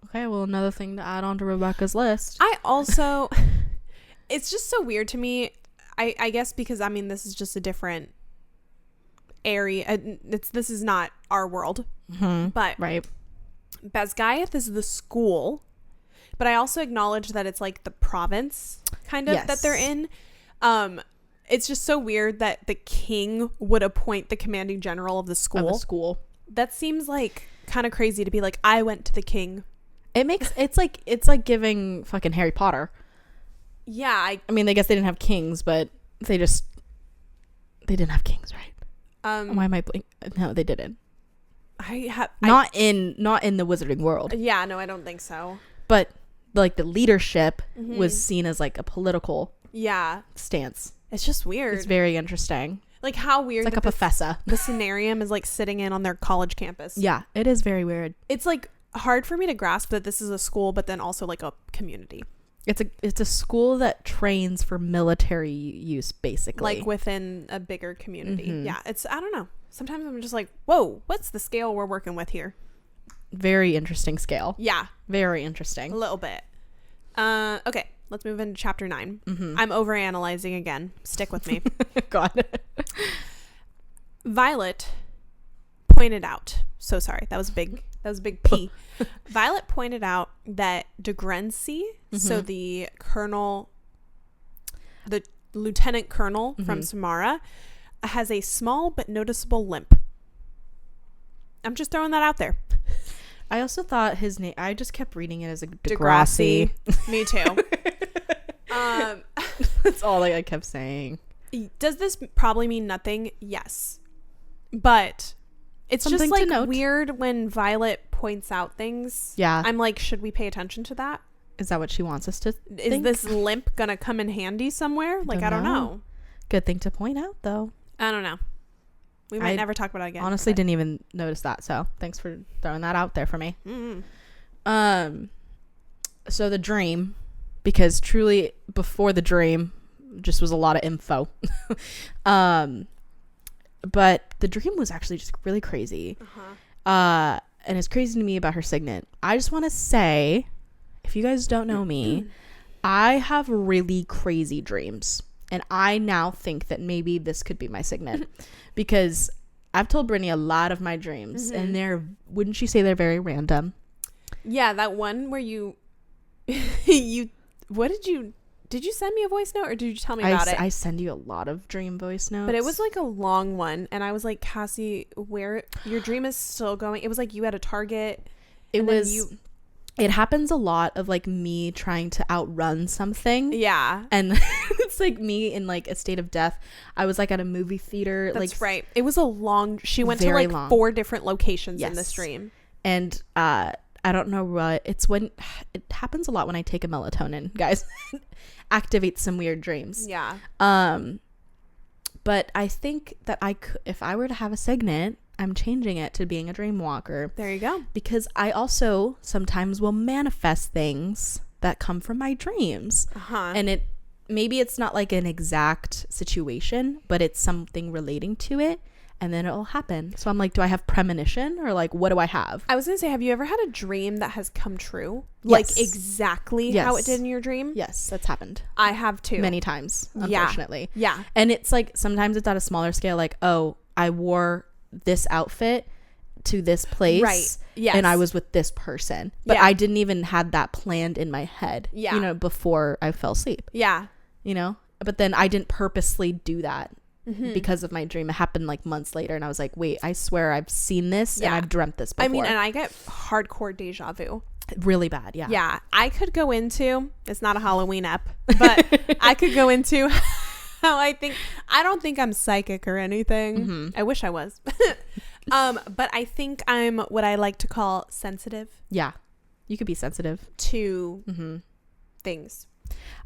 Okay, well, another thing to add on to Rebecca's list. I also... it's just so weird to me. I guess because, I mean, this is just a different area. This is not our world. But... Right. Basgiath is the school, but I also acknowledge that it's like the province kind of that they're in. It's just so weird that the king would appoint the commanding general of the school. That seems like kind of crazy to be like, I went to the king. It's like giving fucking Harry Potter. Yeah, I mean, I guess they didn't have kings, but they didn't have kings, right? Why am I blinking? No, they didn't. Not in the wizarding world. Yeah, no, I don't think so. But like the leadership was seen as like a political stance. It's just weird. It's very interesting. Like how weird. It's like a professor. The Senarium is like sitting in on their college campus. Yeah, it is very weird. It's like hard for me to grasp that this is a school, but then also like a community. It's a school that trains for military use, basically. Like within a bigger community. Yeah. I don't know. Sometimes I'm just like, whoa, what's the scale we're working with here? Very interesting scale. Yeah. Very interesting. A little bit. Okay. Let's move into chapter 9. I'm overanalyzing again. Stick with me. God. Violet pointed out. So sorry. That was big P. Violet pointed out that de Grency, so the lieutenant colonel from Samara, has a small but noticeable limp. I'm just throwing that out there. I also thought his name, I just kept reading it as a Degrassi. Me too. That's all I kept saying. Does this probably mean nothing? Yes. But it's something just like weird when Violet points out things. Yeah. I'm like, should we pay attention to that? Is that what she wants us to think? Is this limp gonna come in handy somewhere? Like, I don't know. Good thing to point out, though. I don't know. We might never talk about it again. Honestly, didn't even notice that. So thanks for throwing that out there for me. So the dream, because truly before the dream just was a lot of info. But the dream was actually just really crazy. And it's crazy to me about her signet. I just want to say, if you guys don't know me, I have really crazy dreams. And I now think that maybe this could be my signet. Because I've told Brittany a lot of my dreams. And wouldn't you say they're very random? Yeah, that one where you did you send me a voice note or did you tell me about it? I send you a lot of dream voice notes. But it was like a long one. And I was like, Cassy, where your dream is still going. It was like you had a target. It happens a lot of like me trying to outrun something. Yeah. And it's like me in like a state of death. I was like at a movie theater. That's right. It was a long, she went to like 4 different locations in this dream. And I don't know what, it's when, it happens a lot when I take a melatonin, guys. Activate some weird dreams. Yeah. But I think that if I were to have a signet, I'm changing it to being a dream walker. There you go. Because I also sometimes will manifest things that come from my dreams. And maybe it's not like an exact situation, but it's something relating to it. And then it'll happen. So I'm like, do I have premonition or like, what do I have? I was going to say, have you ever had a dream that has come true? Yes. Like exactly how it did in your dream? Yes, that's happened. I have too. Many times, unfortunately. Yeah. And it's like, sometimes it's at a smaller scale. Like, oh, I wore this outfit to this place. Right. Yes. And I was with this person. But I didn't even have that planned in my head. Yeah. You know, before I fell asleep. Yeah. You know? But then I didn't purposely do that. Because of my dream. It happened like months later and I was like, wait, I swear I've seen this and I've dreamt this before. I mean, and I get hardcore deja vu. Really bad. Yeah. I could go into, it's not a Halloween ep, but I could go into how I don't think I'm psychic or anything. I wish I was. But I think I'm what I like to call sensitive. Yeah. You could be sensitive to things.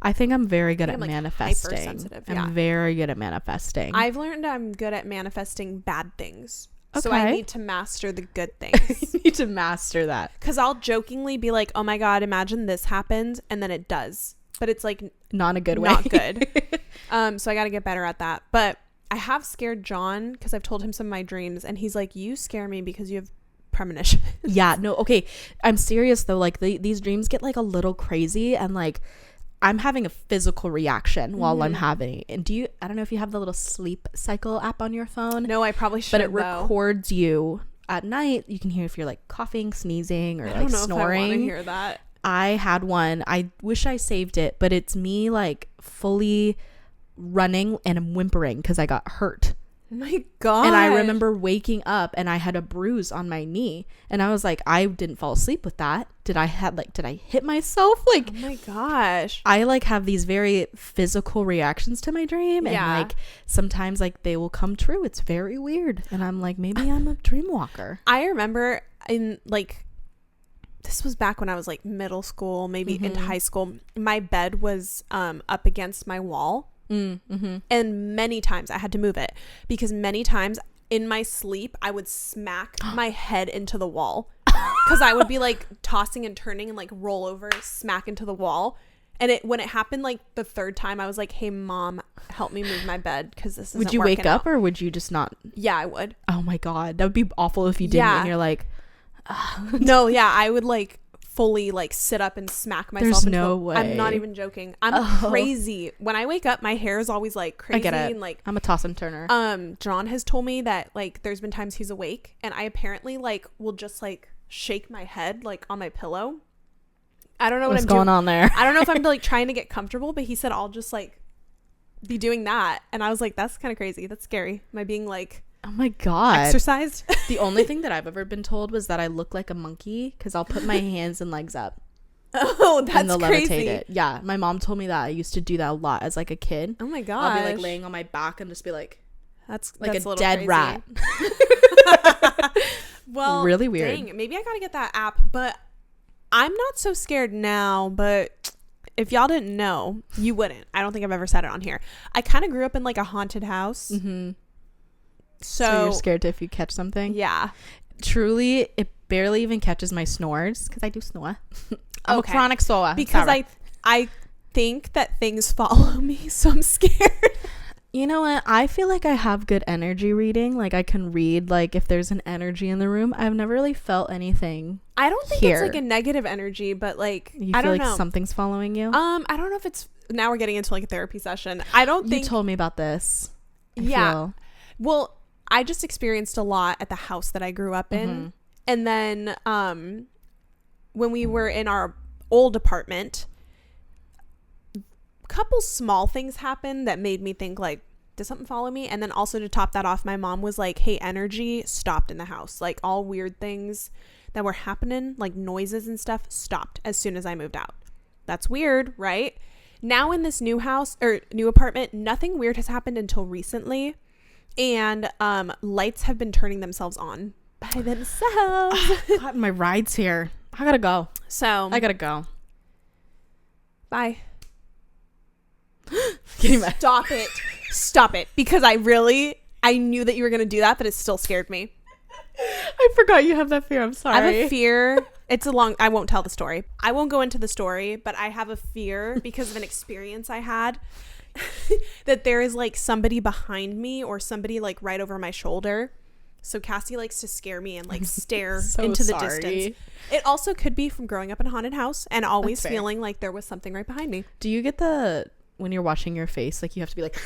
I think I'm very good at like manifesting. Hypersensitive, I'm very good at manifesting. I've learned I'm good at manifesting bad things. Okay. So I need to master the good things. You need to master that. Because I'll jokingly be like, oh my God, imagine this happened. And then it does. But it's like not a good way. Not good. So I got to get better at that. But I have scared John because I've told him some of my dreams. And he's like, you scare me because you have premonition. Yeah. No. Okay. I'm serious though. Like these dreams get like a little crazy and like I'm having a physical reaction while I'm having it. And I don't know if you have the little sleep cycle app on your phone. No, I probably should. But it records you at night. You can hear if you're like coughing, sneezing, or like snoring. If I want to hear that. I had one. I wish I saved it, but it's me like fully running and I'm whimpering because I got hurt. Oh my God. And I remember waking up and I had a bruise on my knee and I was like, I didn't fall asleep with that. Did I hit myself? Like, oh my gosh. I like have these very physical reactions to my dream and like sometimes like they will come true. It's very weird. And I'm like, maybe I'm a dream walker. I remember in like, this was back when I was like middle school, maybe into high school. My bed was up against my wall. And many times I had to move it because many times in my sleep I would smack my head into the wall because I would be like tossing and turning and like roll over, smack into the wall. And when it happened like the third time, I was like, hey, Mom, help me move my bed because this isn't Would you working wake up out. or would you just not? Yeah, I would. Oh my God. That would be awful if you didn't and you're like, no, yeah, I would like fully like sit up and smack myself. There's into no way. I'm not even joking. I'm crazy. When I wake up, my hair is always like crazy. I get it. And like I'm a toss and turner. John has told me that like there's been times he's awake and I apparently like will just like shake my head like on my pillow. I don't know What's going on there. I don't know if I'm like trying to get comfortable, but he said I'll just like be doing that. And I was like, that's kind of crazy. That's scary. Am I being like, oh my God, exercised? The only thing that I've ever been told was that I look like a monkey because I'll put my hands and legs up. Oh, that's and they'll crazy. levitate it. Yeah, my mom told me that. I used to do that a lot as like a kid. Oh my God. I'll be like laying on my back and just be like that's a little dead crazy. rat. Well, really weird. Dang, maybe I gotta get that app, but I'm not so scared now. But if y'all didn't know, you wouldn't. I don't think I've ever said it on here. I kind of grew up in like a haunted house. Mm-hmm. So you're scared if you catch something? Yeah. Truly, it barely even catches my snores because I do snore. I'm Okay. a chronic snorer. Because Sorry. I think that things follow me, so I'm scared. You know what? I feel like I have good energy reading. Like I can read like if there's an energy in the room. I've never really felt anything. I don't think here. it's like a negative energy, but like You I feel don't like know. something's following you? I don't know if it's now we're getting into like a therapy session. I don't think You told me about this. Yeah. Well, I just experienced a lot at the house that I grew up in. Mm-hmm. And then when we were in our old apartment, a couple small things happened that made me think like, did something follow me? And then also to top that off, my mom was like, hey, energy stopped in the house. Like all weird things that were happening, like noises and stuff, stopped as soon as I moved out. That's weird, right? Now in this new house or new apartment, nothing weird has happened until recently. And lights have been turning themselves on by themselves. God, my ride's here. I gotta go. So I gotta go. bye. Getting back. Stop it. Because I knew that you were going to do that, but it still scared me. I forgot you have that fear. I'm sorry. I have a fear. I won't tell the story. I won't go into the story, but I have a fear because of an experience I had that there is like somebody behind me or somebody like right over my shoulder. So Cassy likes to scare me and like stare into the distance. It also could be from growing up in a haunted house and always feeling like there was something right behind me. Do you get when you're washing your face, like you have to be like,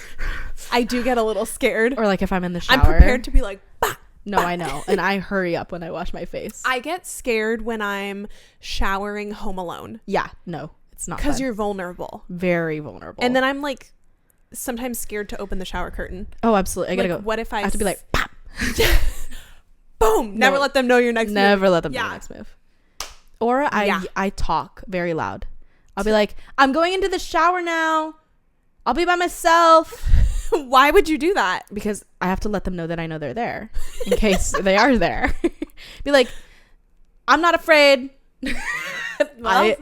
I do get a little scared. or like if I'm in the shower, I'm prepared to be like, bah! No, I know. And I hurry up when I wash my face. I get scared when I'm showering home alone. Yeah, no, it's not Because fun. you're vulnerable. Very vulnerable. And then I'm like sometimes scared to open the shower curtain. Oh, absolutely. I gotta Like, go. what if I have to be like, pop. boom, never No. let them know your next Never move. let them do the next move. Or I talk very loud. I'll be like, I'm going into the shower now. I'll be by myself. Why would you do that? Because I have to let them know that I know they're there in case they are there. Be like, I'm not afraid. Well,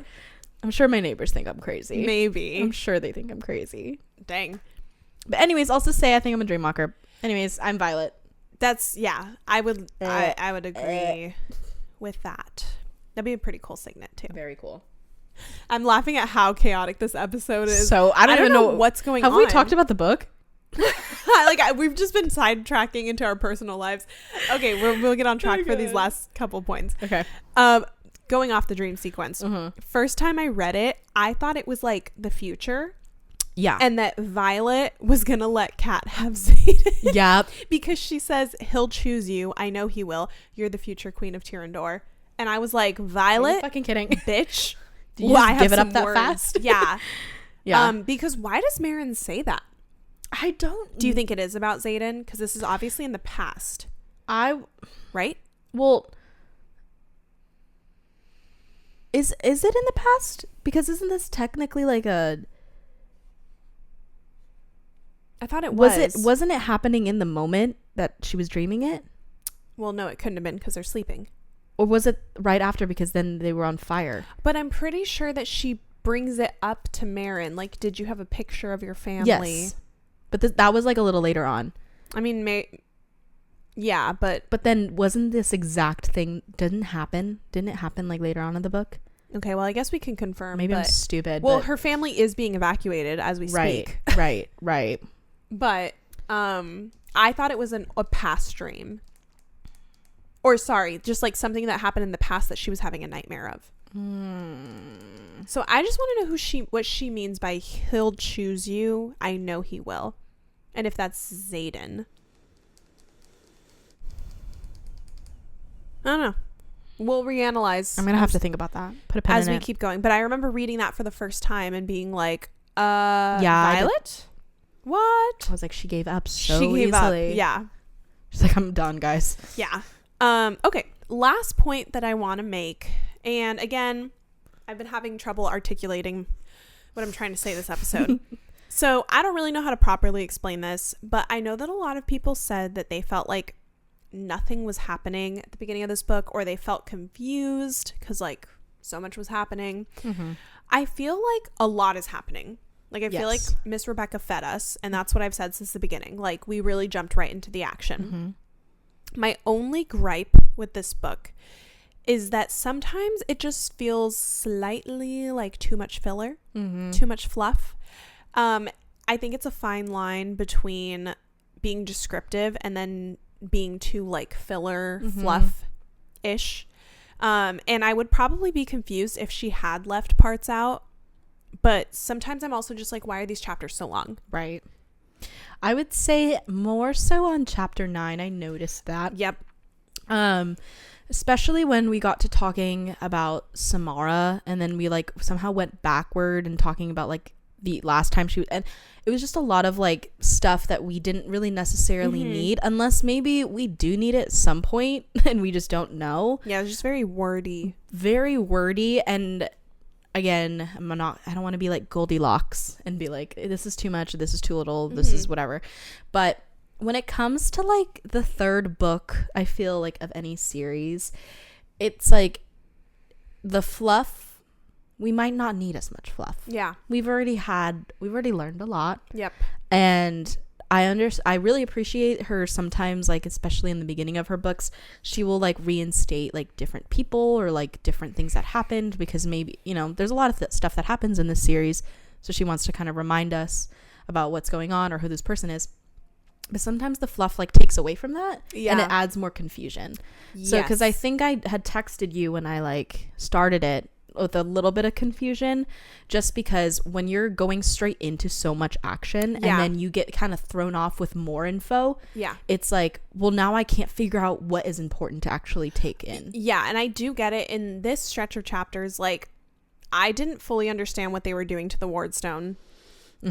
I'm sure my neighbors think I'm crazy. maybe. I'm sure they think I'm crazy. Dang. But anyways, also say I think I'm a dreamwalker. Anyways, I'm Violet. That's I would agree with that. That'd be a pretty cool signet too. Very cool. I'm laughing at how chaotic this episode is. So I don't even know what's going on. Have we talked about the book? We've just been sidetracking into our personal lives. Okay, we'll get on track for these last couple points. Okay. Going off the dream sequence. Mm-hmm. First time I read it, I thought it was like the future. Yeah. And that Violet was going to let Kat have Xaden. Yep. Because she says, he'll choose you. I know he will. You're the future queen of Tyrandor. And I was like, Violet? Are you fucking kidding? Bitch. Did you just give it up that fast? Yeah. Yeah. Because why does Marin say that? I don't. Do you think it is about Xaden? Because this is obviously in the past. Right? Well, is it in the past? Because isn't this technically like a... I thought it was. Wasn't it happening in the moment that she was dreaming it? Well, no, it couldn't have been because they're sleeping. Or was it right after because then they were on fire? But I'm pretty sure that she brings it up to Marin. Like, did you have a picture of your family? Yes. But that was like a little later on. I mean, Yeah, but then wasn't this exact thing didn't it happen like later on in the book? okay, well, I guess we can confirm. Maybe I'm stupid. Well, her family is being evacuated as we speak. Right. But I thought it was a past dream. Or sorry, just like something that happened in the past that she was having a nightmare of. So I just want to know what she means by he'll choose you. I know he will. And if that's Xaden. I don't know. We'll reanalyze. I'm going to have to think about that. Put a pin as in we it. keep going. But I remember reading that for the first time and being like, Violet? What? I was like, she gave up so easily. Yeah. She's like, I'm done, guys. Yeah. Okay. Last point that I want to make. And again, I've been having trouble articulating what I'm trying to say this episode. So I don't really know how to properly explain this, but I know that a lot of people said that they felt like nothing was happening at the beginning of this book, or they felt confused because like so much was happening. I feel like a lot is happening. Like I feel like Miss Rebecca fed us, and that's what I've said since the beginning. Like we really jumped right into the action. My only gripe with this book is that sometimes it just feels slightly like too much filler, too much fluff. I think it's a fine line between being descriptive and then being too like filler fluff-ish. And I would probably be confused if she had left parts out. But sometimes I'm also just like, why are these chapters so long? Right. I would say more so on chapter 9. I noticed that. Yep. Especially when we got to talking about Samara, and then we like somehow went backward and talking about like the last time and it was just a lot of like stuff that we didn't really necessarily need, unless maybe we do need it at some point and we just don't know. Yeah, it was just very wordy. And again, I don't want to be like Goldilocks and be like, this is too much, this is too little, this is whatever. But when it comes to like the third book, I feel like of any series, it's like the fluff, we might not need as much fluff. Yeah. We've already learned a lot. Yep. And I really appreciate her sometimes, like especially in the beginning of her books, she will like reinstate like different people or like different things that happened, because maybe, you know, there's a lot of stuff that happens in this series, so she wants to kind of remind us about what's going on or who this person is. But sometimes the fluff like takes away from that, and it adds more confusion. Yes. So because I think I had texted you when I like started it with a little bit of confusion, just because when you're going straight into so much action and then you get kind of thrown off with more info, it's like, well, now I can't figure out what is important to actually take in. Yeah, and I do get it. In this stretch of chapters, like I didn't fully understand what they were doing to the Wardstone.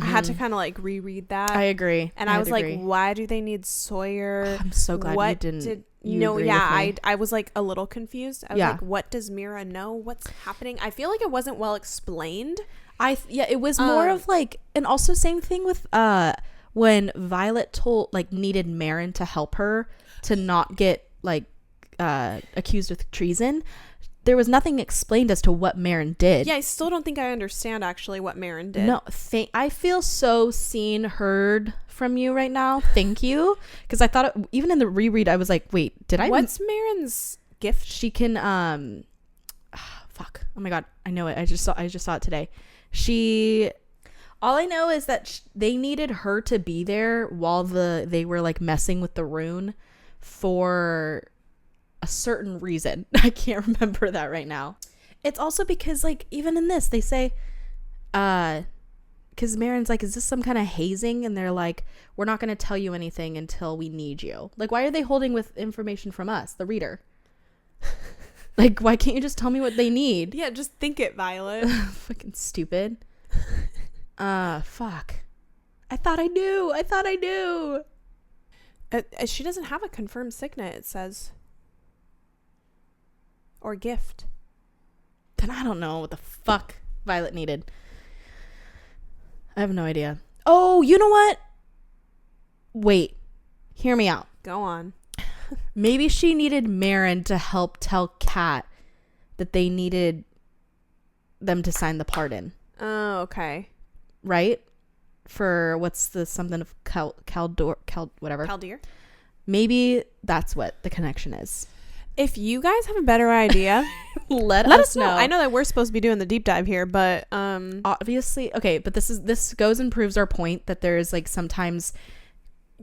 I had to kind of like reread that. I agree. And I was like, why do they need Sawyer? I'm so glad you didn't. I was like a little confused. I was like, what does Mira know? What's happening? I feel like it wasn't well explained. It was more of like, and also same thing with when Violet needed Marin to help her to not get like accused of treason. There was nothing explained as to what Marin did. Yeah, I still don't think I understand actually what Marin did. No, I feel so seen, heard from you right now. Thank you. Because I thought, even in the reread, I was like, wait, did I... What's Marin's gift? She can, fuck. Oh my God. I know it. I just saw it today. All I know is that they needed her to be there while they were like messing with the rune for a certain reason. I can't remember that right now. It's also because like even in this they say because Marin's like, is this some kind of hazing? And they're like, we're not going to tell you anything until we need you. Like, why are they holding with information from us, the reader? Like, why can't you just tell me what they need? Yeah, just think it, Violet. Fucking stupid. Fuck. I thought I knew. She doesn't have a confirmed signet, it says. Or gift. Then I don't know what the fuck Violet needed. I have no idea. Oh, you know what? Wait. Hear me out. Go on. Maybe she needed Marin to help tell Kat that they needed them to sign the pardon. Oh, okay. Right? For what's the something of Caldeer? Maybe that's what the connection is. If you guys have a better idea, let us know. I know that we're supposed to be doing the deep dive here, but obviously, okay, but this goes and proves our point that there's like sometimes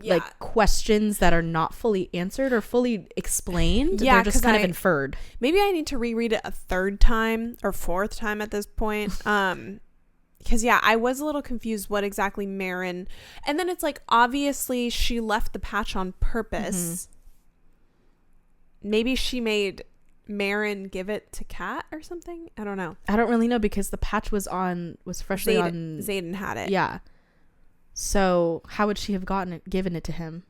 like questions that are not fully answered or fully explained. They're just kind of inferred. Maybe I need to reread it a third time or fourth time at this point. Because I was a little confused what exactly Marin, and then it's like obviously she left the patch on purpose. Maybe she made Marin give it to Kat or something. I don't know. I don't really know because the patch was freshly on. Xaden had it. Yeah. So how would she have given it to him?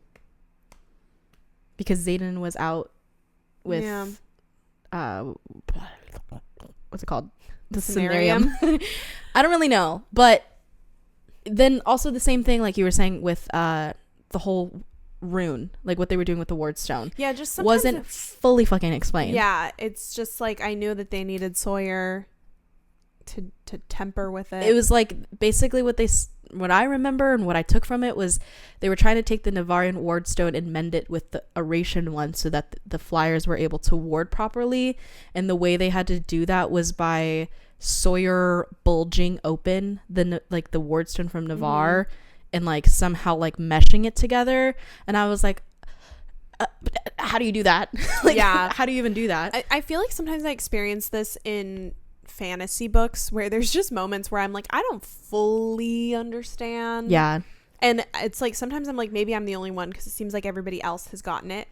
Because Xaden was out with what's it called? The Senarium. I don't really know. But then also the same thing like you were saying with the whole rune, like what they were doing with the ward stone. Yeah, just wasn't fully fucking explained. Yeah, it's just like I knew that they needed Sawyer to temper with it. It was like basically what I remember and what I took from it was they were trying to take the Navarian ward stone and mend it with the Aratian one so that the flyers were able to ward properly, and the way they had to do that was by Sawyer bulging open the ward stone from Navarre and like somehow like meshing it together, and I was like, how do you do that? How do you even do that? I feel like sometimes I experience this in fantasy books where there's just moments where I'm like, I don't fully understand. Yeah. And it's like sometimes I'm like, maybe I'm the only one because it seems like everybody else has gotten it.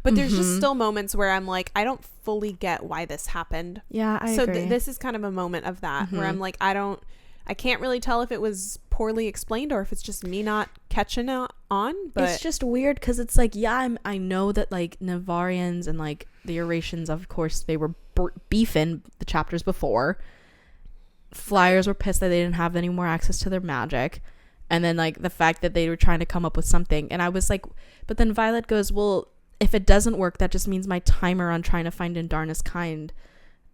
But there's just still moments where I'm like, I don't fully get why this happened. Yeah, I agree. So this is kind of a moment of that where I'm like, I can't really tell if it was poorly explained or if it's just me not catching on. But it's just weird because it's like, I know that like Navarians and like the Eurasians, of course, they were beefing the chapters before. Flyers were pissed that they didn't have any more access to their magic. And then like the fact that they were trying to come up with something. And I was like, but then Violet goes, well, if it doesn't work, that just means my timer on trying to find Indarna's kind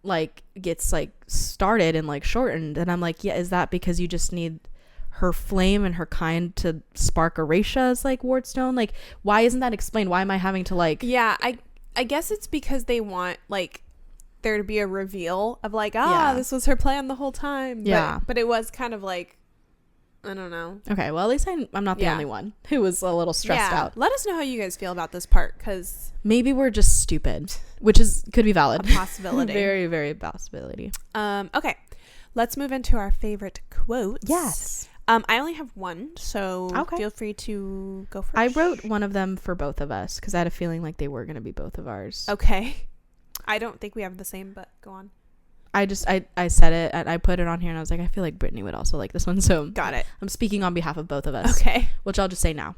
like gets like started and like shortened. And I'm like, yeah, is that because you just need her flame and her kind to spark Erasia's like wardstone? Like, why isn't that explained? Why am I having to like... Yeah, I guess it's because they want like there to be a reveal of like, this was her plan the whole time. But it was kind of like, I don't know. Okay, well, at least I'm not the only one who was a little stressed out. Let us know how you guys feel about this part, because maybe we're just stupid, which could be valid. A possibility. Very, very possibility. Okay, let's move into our favorite quotes. Yes. I only have one, so feel free to go first. I wrote one of them for both of us because I had a feeling like they were going to be both of ours. Okay. I don't think we have the same, but go on. I said it and I put it on here and I was like, I feel like Brittany would also like this one. So got it. I'm speaking on behalf of both of us. Okay. Which I'll just say now.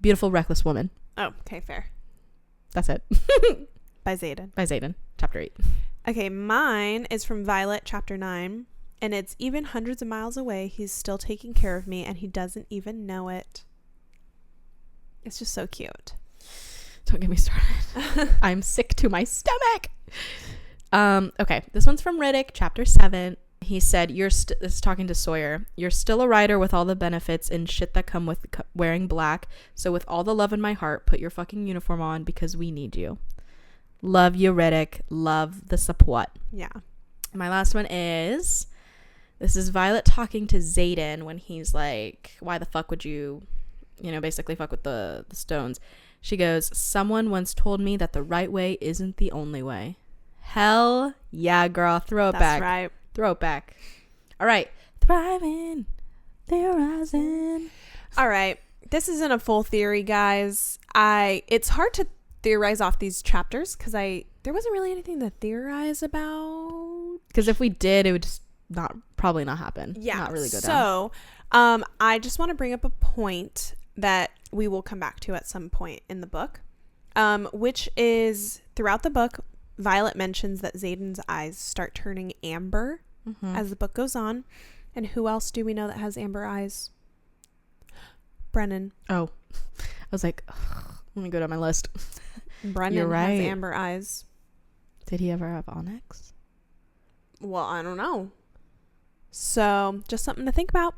Beautiful, reckless woman. Oh, okay, fair. That's it. By Xaden. By Xaden. Chapter 8. Okay, mine is from Violet, chapter 9. And it's even hundreds of miles away, he's still taking care of me and he doesn't even know it. It's just so cute. Don't get me started. I'm sick to my stomach. Okay, this one's from Riddick, chapter 7. He said, this is talking to Sawyer, you're still a rider with all the benefits and shit that come with wearing black. So with all the love in my heart, put your fucking uniform on because we need you. Love you, Riddick. Love the support. Yeah. My last one is, this is Violet talking to Xaden when he's like, why the fuck would you, basically fuck with the stones. She goes, someone once told me that the right way isn't the only way. Hell yeah, girl. Throw it back. That's right. Throw it back. All right. Thriving. Theorizing. All right. This isn't a full theory, guys. It's hard to theorize off these chapters because there wasn't really anything to theorize about. Because if we did, it would just probably not happen. Yeah. Not really go down. So, I just want to bring up a point that we will come back to at some point in the book, which is throughout the book, Violet mentions that Xaden's eyes start turning amber as the book goes on. And who else do we know that has amber eyes? Brennan. Oh, I was like, let me go down my list. Brennan You're right. has amber eyes. Did he ever have Onyx? Well, I don't know. So just something to think about.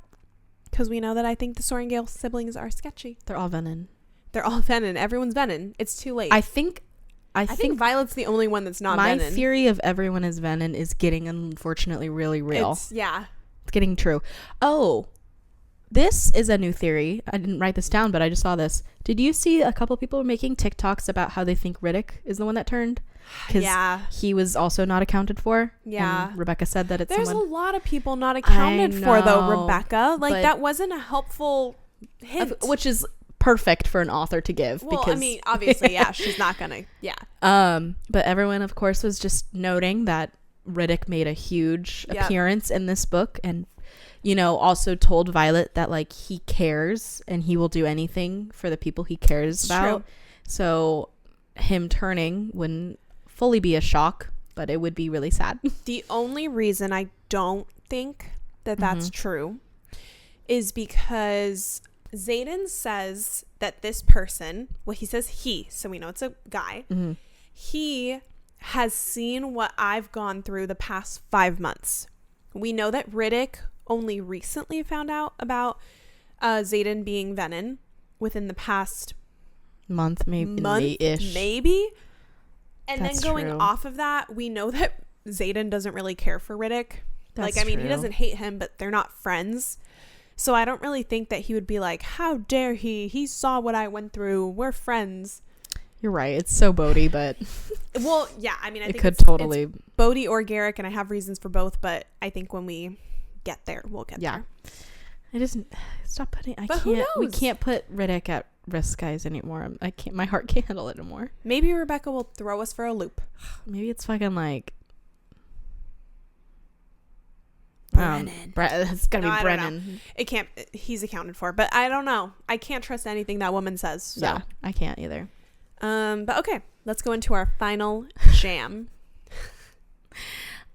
Because we know that I think the Sorrengail siblings are sketchy. They're all venom. They're all venom. Everyone's venom. It's too late. I think Violet's the only one that's not my venom. theory of everyone is venom is getting unfortunately really real. It's getting true. Oh, this is a new theory. I didn't write this down, but I just saw this. Did you see a couple people were making TikToks about how they think Riddick is the one that turned? Because he was also not accounted for. Yeah. And Rebecca said that it's There's someone. a lot of people not accounted for, though, Rebecca. Like, but that wasn't a helpful hint. Which is perfect for an author to give. Well, because I mean, obviously, she's not gonna. Yeah. But everyone, of course, was just noting that Riddick made a huge appearance in this book, and also told Violet that like he cares and he will do anything for the people he cares about. True. So him turning wouldn't fully be a shock, but it would be really sad. The only reason I don't think that that's true is because Xaden says that this person, well, he says he, so we know it's a guy. He has seen what I've gone through the past 5 months. We know that Riddick only recently found out about Xaden being venom within the past month, maybe. And That's then going true. off of that, we know that Xaden doesn't really care for Riddick. That's he true. doesn't hate him, but they're not friends. So I don't really think that he would be like, how dare he? He saw what I went through. We're friends. You're right. It's so Bodhi, but well, yeah. I mean, I it think could it's totally Bodhi or Garrick, and I have reasons for both. But I think when we get there, we'll get there. It isn't. Stop putting. But who knows? We can't put Riddick at risk, guys, anymore. I can't. My heart can't handle it anymore. Maybe Rebecca will throw us for a loop. Maybe it's fucking like Brennan. It's gotta be Brennan. It can't. He's accounted for, but I don't know. I can't trust anything that woman says. So. Yeah, I can't either. But okay, let's go into our final jam.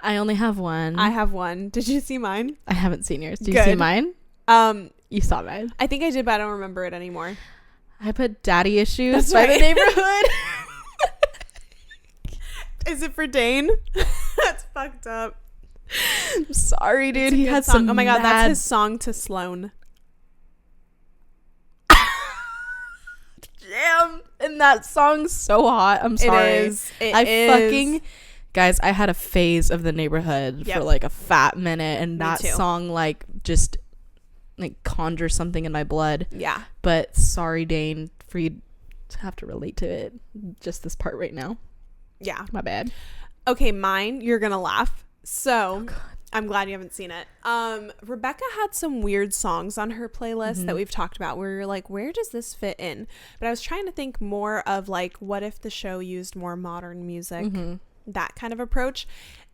I only have one. I have one. Did you see mine? I haven't seen yours. Did you see mine? You saw mine. I think I did, but I don't remember it anymore. I put Daddy Issues by the Neighborhood. Is it for Dane? That's fucked up. I'm sorry, dude. He had song. some. Oh my god, that's his song to Sloane. Damn. And that song's so hot. I'm sorry. It is. Fucking guys, I had a phase of the Neighborhood for like a fat minute, and that song like just like conjures something in my blood. Yeah. But sorry, Dane, for you to have to relate to it. Just this part right now. Yeah. My bad. Okay, mine, you're gonna laugh. So I'm glad you haven't seen it. Rebecca had some weird songs on her playlist that we've talked about where you're like, where does this fit in? But I was trying to think more of like, what if the show used more modern music? That kind of approach.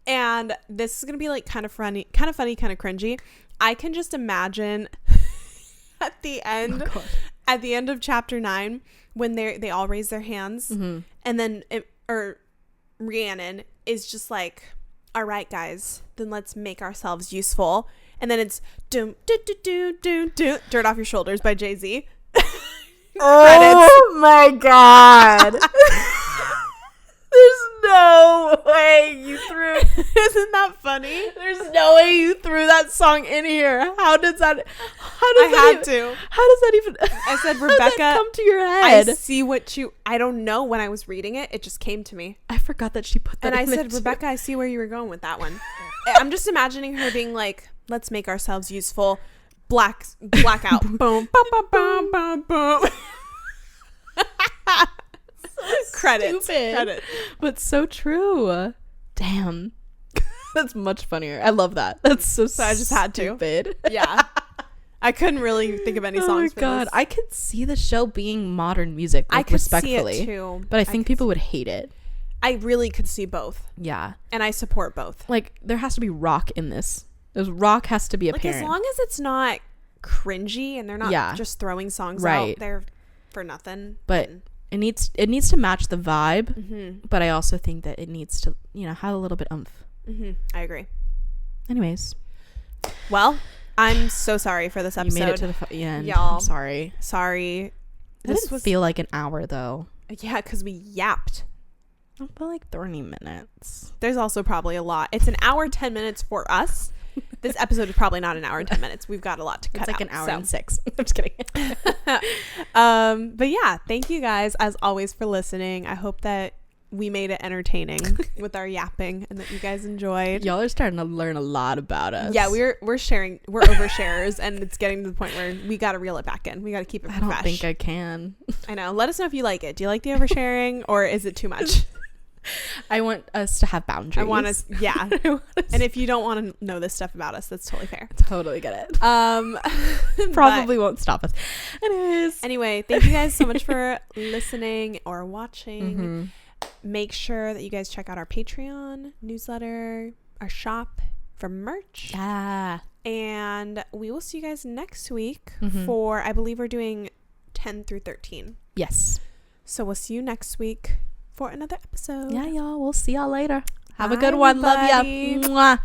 And this is gonna be like kind of funny, kind of cringy. I can just imagine at the end of chapter 9 when they all raise their hands and then Rhiannon is just like, all right, guys, then let's make ourselves useful. And then it's doom, do, do, do, do, do, Dirt Off Your Shoulders by Jay-Z. Oh my god. There's no way you threw. Isn't that funny? There's no way you threw that song in here. How does that even I said, Rebecca, come to your head? I don't know, when I was reading it, it just came to me. I forgot that she put that and in I said, Rebecca, I see where you were going with that one. I'm just imagining her being like, let's make ourselves useful. Blackout. Boom. Boom, boom, boom, boom, boom. Credit. But so true. Damn. That's much funnier. I love that. That's so I just had stupid. To. Yeah. I couldn't really think of any songs for this. I could see the show being modern music, like, I could respectfully, see it too. But I think people would hate it. I really could see both. Yeah. And I support both. Like, there has to be rock in this. There's rock has to be apparent. Like, as long as it's not cringy and they're not just throwing songs out there for nothing. But it needs to match the vibe. But I also think that it needs to, have a little bit oomph. I agree. Anyways. Well, I'm so sorry for this episode. You made it to the end. Y'all. I'm sorry. Sorry. This didn't feel like an hour, though. Yeah, because we yapped. I feel like 30 minutes. There's also probably a lot. It's an hour, 10 minutes for us. This episode is probably not an hour and 10 minutes. We've got a lot to cut out. It's like an hour and 6. I'm just kidding. But yeah, thank you guys as always for listening. I hope that we made it entertaining with our yapping and that you guys enjoyed. Y'all are starting to learn a lot about us. Yeah, we're oversharers, and it's getting to the point where we got to reel it back in. We got to keep it fresh. I don't think I can. I know. Let us know if you like it. Do you like the oversharing, or is it too much? I want us to have boundaries. I want us, yeah. And if you don't want to know this stuff about us, that's totally fair. Totally get it. Probably won't stop us. Anyway, thank you guys so much for listening or watching. Make sure that you guys check out our Patreon newsletter, our shop for merch. Yeah. And we will see you guys next week for, I believe we're doing 10 through 13. Yes. So we'll see you next week for another episode. Yeah, y'all. We'll see y'all later. Have a Bye, good one. everybody. Love ya. Mwah.